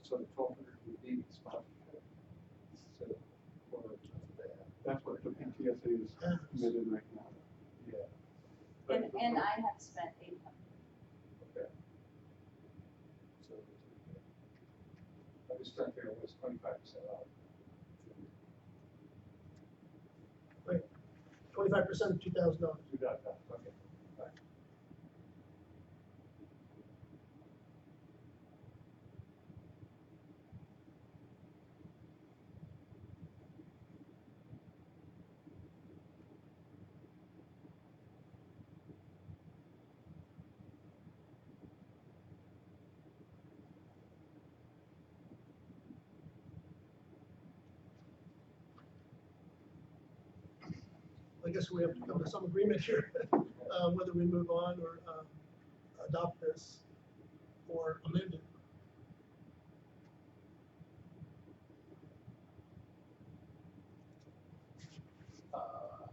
1,200 would be sponsorship. So, or That's what the PTSA is committed right now. yeah. And I have spent 800. Okay. So, I was trying to figure out what's 25% off. 25% of $2,000. $2,000, okay. Fine. I guess we have to come to some agreement here, whether we move on or adopt this or amend it.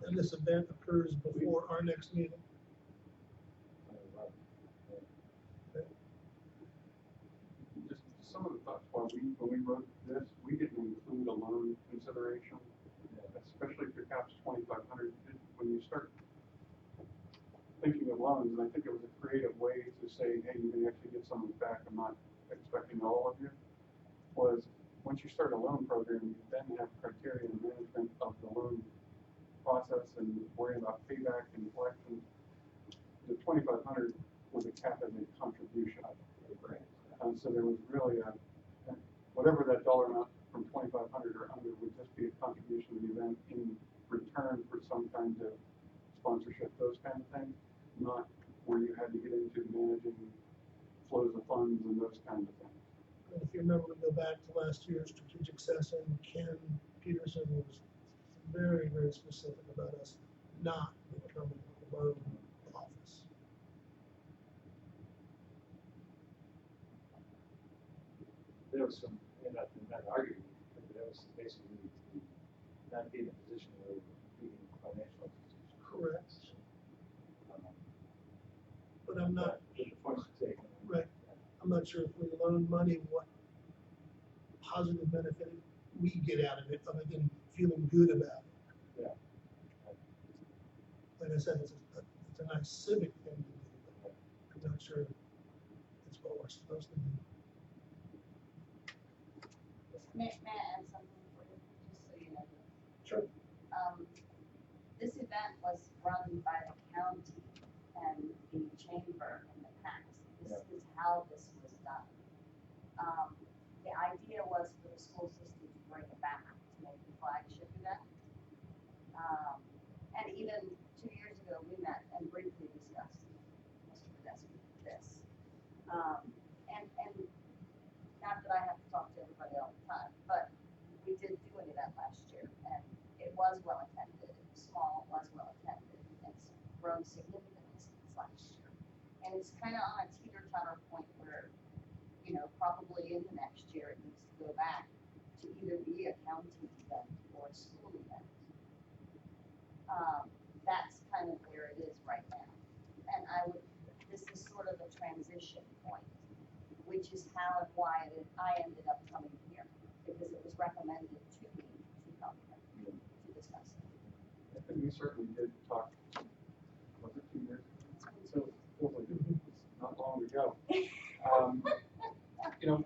And this event occurs before our next meeting. Just some of the thoughts when we wrote this, we didn't include a loan consideration, especially if your cap's 2,500. When you start thinking of loans, and I think it was a creative way to say, hey, you can actually get some of it back. I'm not expecting all of you. Was once you start a loan program, you then have criteria and management of the loan process and worrying about payback and collection. The 2,500 was a cap as a contribution. So there was really whatever that dollar amount from 2,500 or under would just be a contribution to the event in return for some kind of sponsorship, those kind of things, not where you had to get into managing flows of funds and those kind of things. And if you remember, we go back to last year's strategic session, Ken Peterson was very, very specific about us not becoming a loan office. There was some, not arguing, but that was basically to not be in a position where we were being financial institutions. Correct. But I'm not, The points taken. right, I'm not sure if we loan money, what positive benefit we get out of it, other than feeling good about it. Yeah. Like I said, it's a nice civic thing to do, but I'm not sure it's what we're supposed to do. May I add something for you, just so you know? Sure. This event was run by the county and the chamber in the past. This is how this was done. The idea was for the school system to bring it back to make the flagship event. And even 2 years ago, we met and briefly discussed, Mr. Podesta, this. And not that I have to talk to everybody all the time, but we did do an event last year, and it was well attended. It was small, it was well attended, and it's grown significantly since last year. And it's kind of on a teeter-totter point where, you know, probably in the next year it needs to go back to either be a county event or a school event. That's kind of where it is right now. And this is sort of a transition point, which is how and why I ended up coming here, because it was recommended to me to come here to discuss it. And we certainly did talk, was it 2 years ago? So it's not long ago. You know,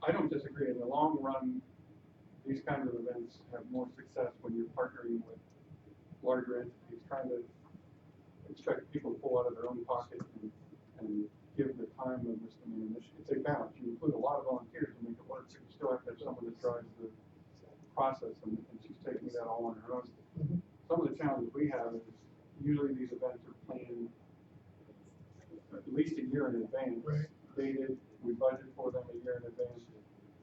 I don't disagree. In the long run, these kinds of events have more success when you're partnering with larger entities, trying to expect people to pull out of their own pocket and give the time of this initiative. It's a balance. You include a lot of volunteers to make it work, but you still have to have someone that drives the process, and she's taking that all on her own. Mhm. Some of the challenges we have is usually these events are planned at least a year in advance. Right. Dated, we budget for them a year in advance.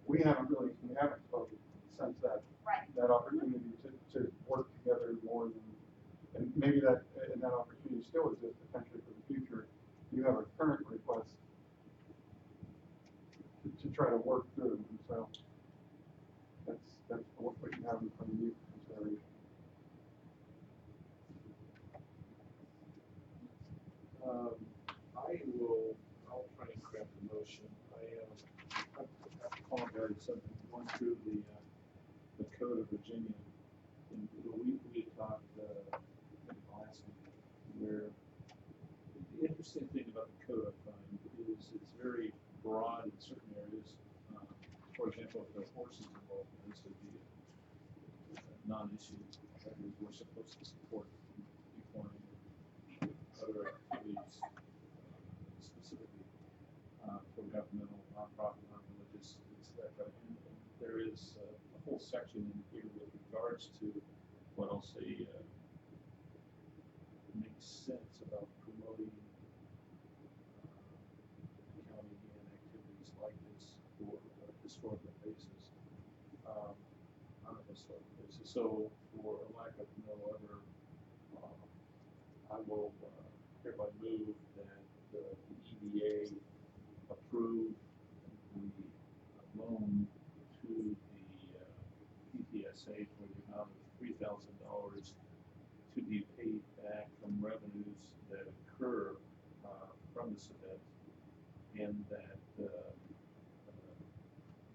We haven't spoken since that opportunity to work together more than, and maybe that opportunity still exists potentially for the future. You have a current request to try to work through, and so that's what you have in front of you for consideration. I'll try and craft a motion. I apologize, I've been going through the Code of Virginia, and we talked, I think last week, where the interesting thing about the code, I find, is it's very broad in certain areas. For example, if the horse is involved, this would be a non-issue. That is, we're supposed to support equine and other activities, specifically for governmental, nonprofit, non-religious, etc. And there is a whole section in here with regards to what I'll say makes sense about promoting county and activities like this for a historical basis, on a historical basis. So, for lack of no other, I will hereby move that the EDA approve the loan to the PTSA for the amount of $3,000 to be paid back from revenues that occur from this event, and that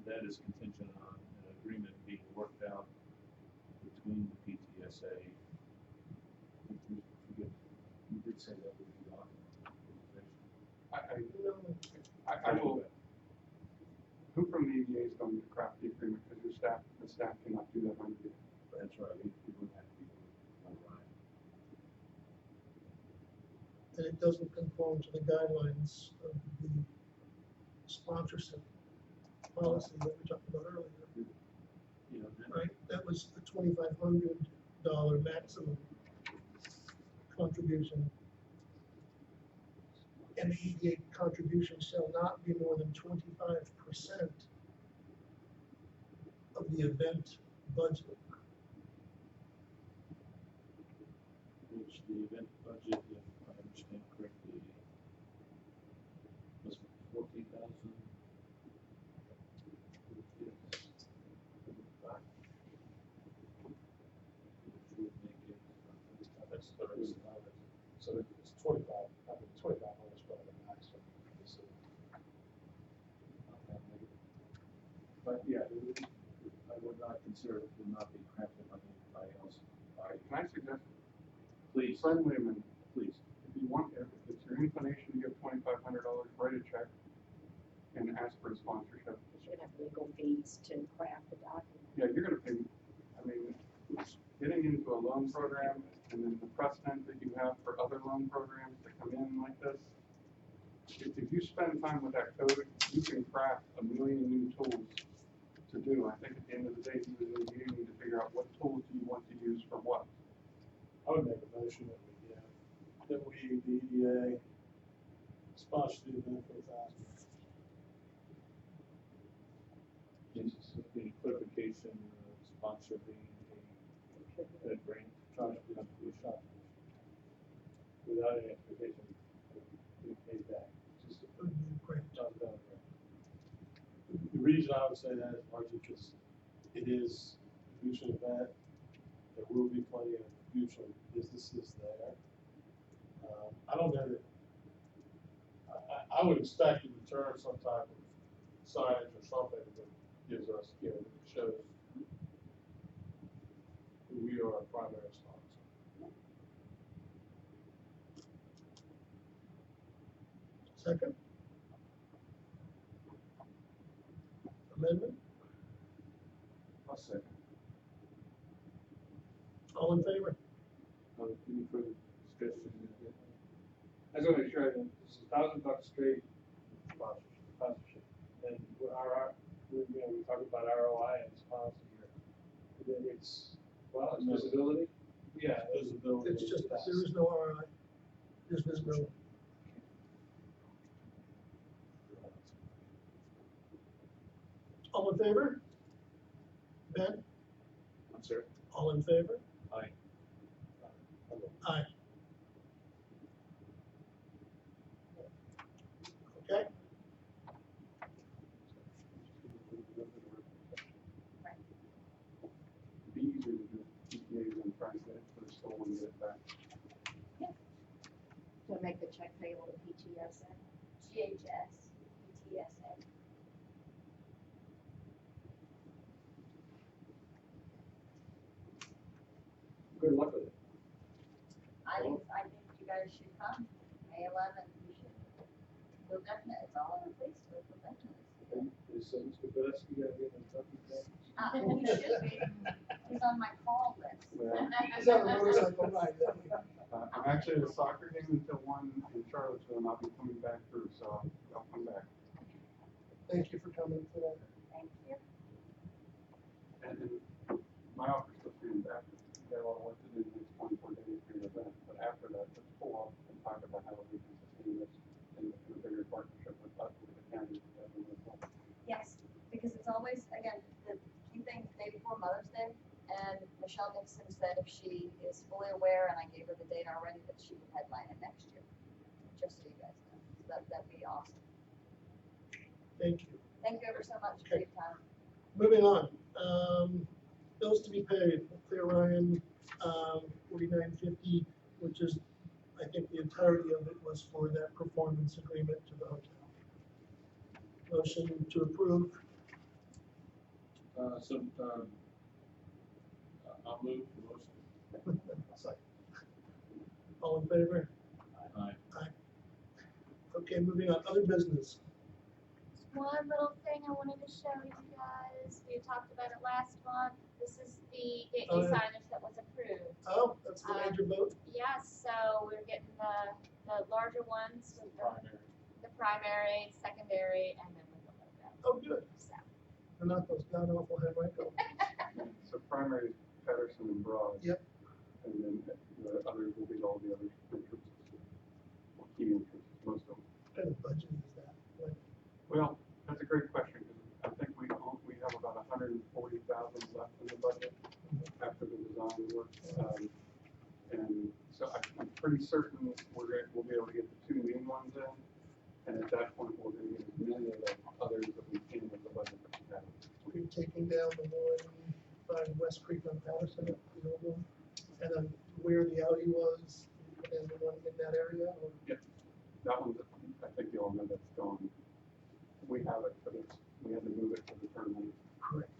that is contingent on an agreement being worked out between the PTSA. You did say that would be on I will. Who from the EDA is going to craft the agreement? Because there's the staff cannot do that on video. That's right, it would have to be online. And it doesn't conform to the guidelines of the sponsorship policy that we talked about earlier, You know, that- right? That was the $2,500 maximum contribution. And the EDA contribution shall not be more than 25% of the event budget. which the event budget, if I understand correctly, was 14,000. Which would make it, That's 30. So it's 25, I mean, 2,500 is probably the maximum. So, but yeah, I would not consider it to not be crafted by anybody else. Can I suggest, Please, friendly amendment, please. if you want, if it's your inclination to give $2,500, write a check and ask for a sponsorship. Because you're gonna have legal fees to craft the document. Yeah, you're gonna pay, I mean, getting into a loan program and then the precedent that you have for other loan programs that come in like this, if you spend time with that code, you can craft a million new tools to do. I think at the end of the day, you need to figure out what tools do you want to use for what. I would make a motion that the EDA sponsor the event for $1,000. In clarification, sponsor being a grant contribution without any expectation to be paid back. Just a great job. The reason I would say that is largely because it is a mutual event. There will be plenty of mutual businesses there. I don't know that, I would expect in return some type of signage or something that gives us, that shows who we are a primary sponsor. Second? Amendment? I'll second. All in favor? Any further discussion? I just wanna make sure, this is $1,000 straight sponsorship. And we talk about ROI and sponsor here. Then it's, well, it's No. visibility. Yeah, visibility. It's just, there is no RI, there's visibility. All in favor? Ben? I'm sorry? All in favor? Aye. Aye. Okay, It'd be easier to do PPAs than try and get it for the store and get it back. To make the check payable to PTSA. GHS, PTSA. Good luck with it. I think you guys should come, May 11th, you should. Feel definite, it's all in the place, feel definite. Is Mr. Gillespie gonna be in the trucking thing? He should be, he's on my call list. Well, is that a motorcycle ride? I'm actually at a soccer game until 1 in Charlottesville, and I'll be coming back through, so I'll come back. Thank you for coming today. Thank you. And my office will be back. They all want to do the next 24 days for your event, but after that, let's pull off and talk about how we can sustain this in a bigger partnership with us, with the county. Yes, because it's always, again, the key thing, the day before Mother's Day, and Michelle Nixon said if she is fully aware, and I gave her the date already, that she would headline it next year, just so you guys know. So that'd be awesome. Thank you. Thank you ever so much for your time. Moving on, bills to be paid, Clear Ryan, 4950, which is, I think the entirety of it was for that performance agreement to the hotel. Motion to approve, I'll move the motion. all in favor? Aye. Okay, moving on, other business. One little thing I wanted to show you guys, we talked about it last month, this is the gateway Oh, yeah. signage that was approved. Oh, that's the major vote? Yes, so we're getting the larger ones with the primary, secondary, and then with the logo. Oh, good. So, They're not those god awful Henrico. So primary is Patterson and Broad. Yep. And then the others will be all the other entrances, or key entrances, most of them. What kind of budget is that? Like, Well, that's a great question, because I think we have about 140,000 left in the budget after the design work. And so I'm pretty certain we'll be able to get the two main ones in, and at that point, we're gonna get as many of the others that we can with the budget that we have. we're taking down the one by West Creek on Patterson, you know, and then where the Audi was, and the one in that area, or? That one's, I think you'll know that's gone. We have it, but we had to move it to the tournament. Correct.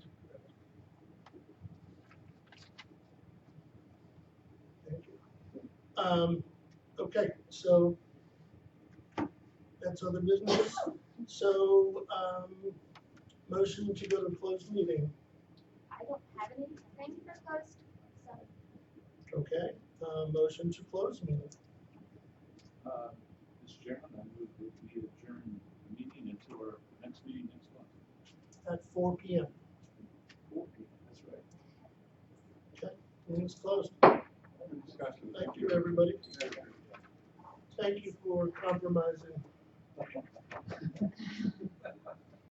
Thank you. Okay, so that's other business. So, motion to go to closed meeting. I don't have anything for closed, so. Okay, motion to close meeting. Mr. Chairman, I move that we adjourn the meeting until our next meeting next month. At 4 p.m. 4 p.m., that's right. Okay, meeting's closed. Discussion. Thank you, everybody. Thank you for compromising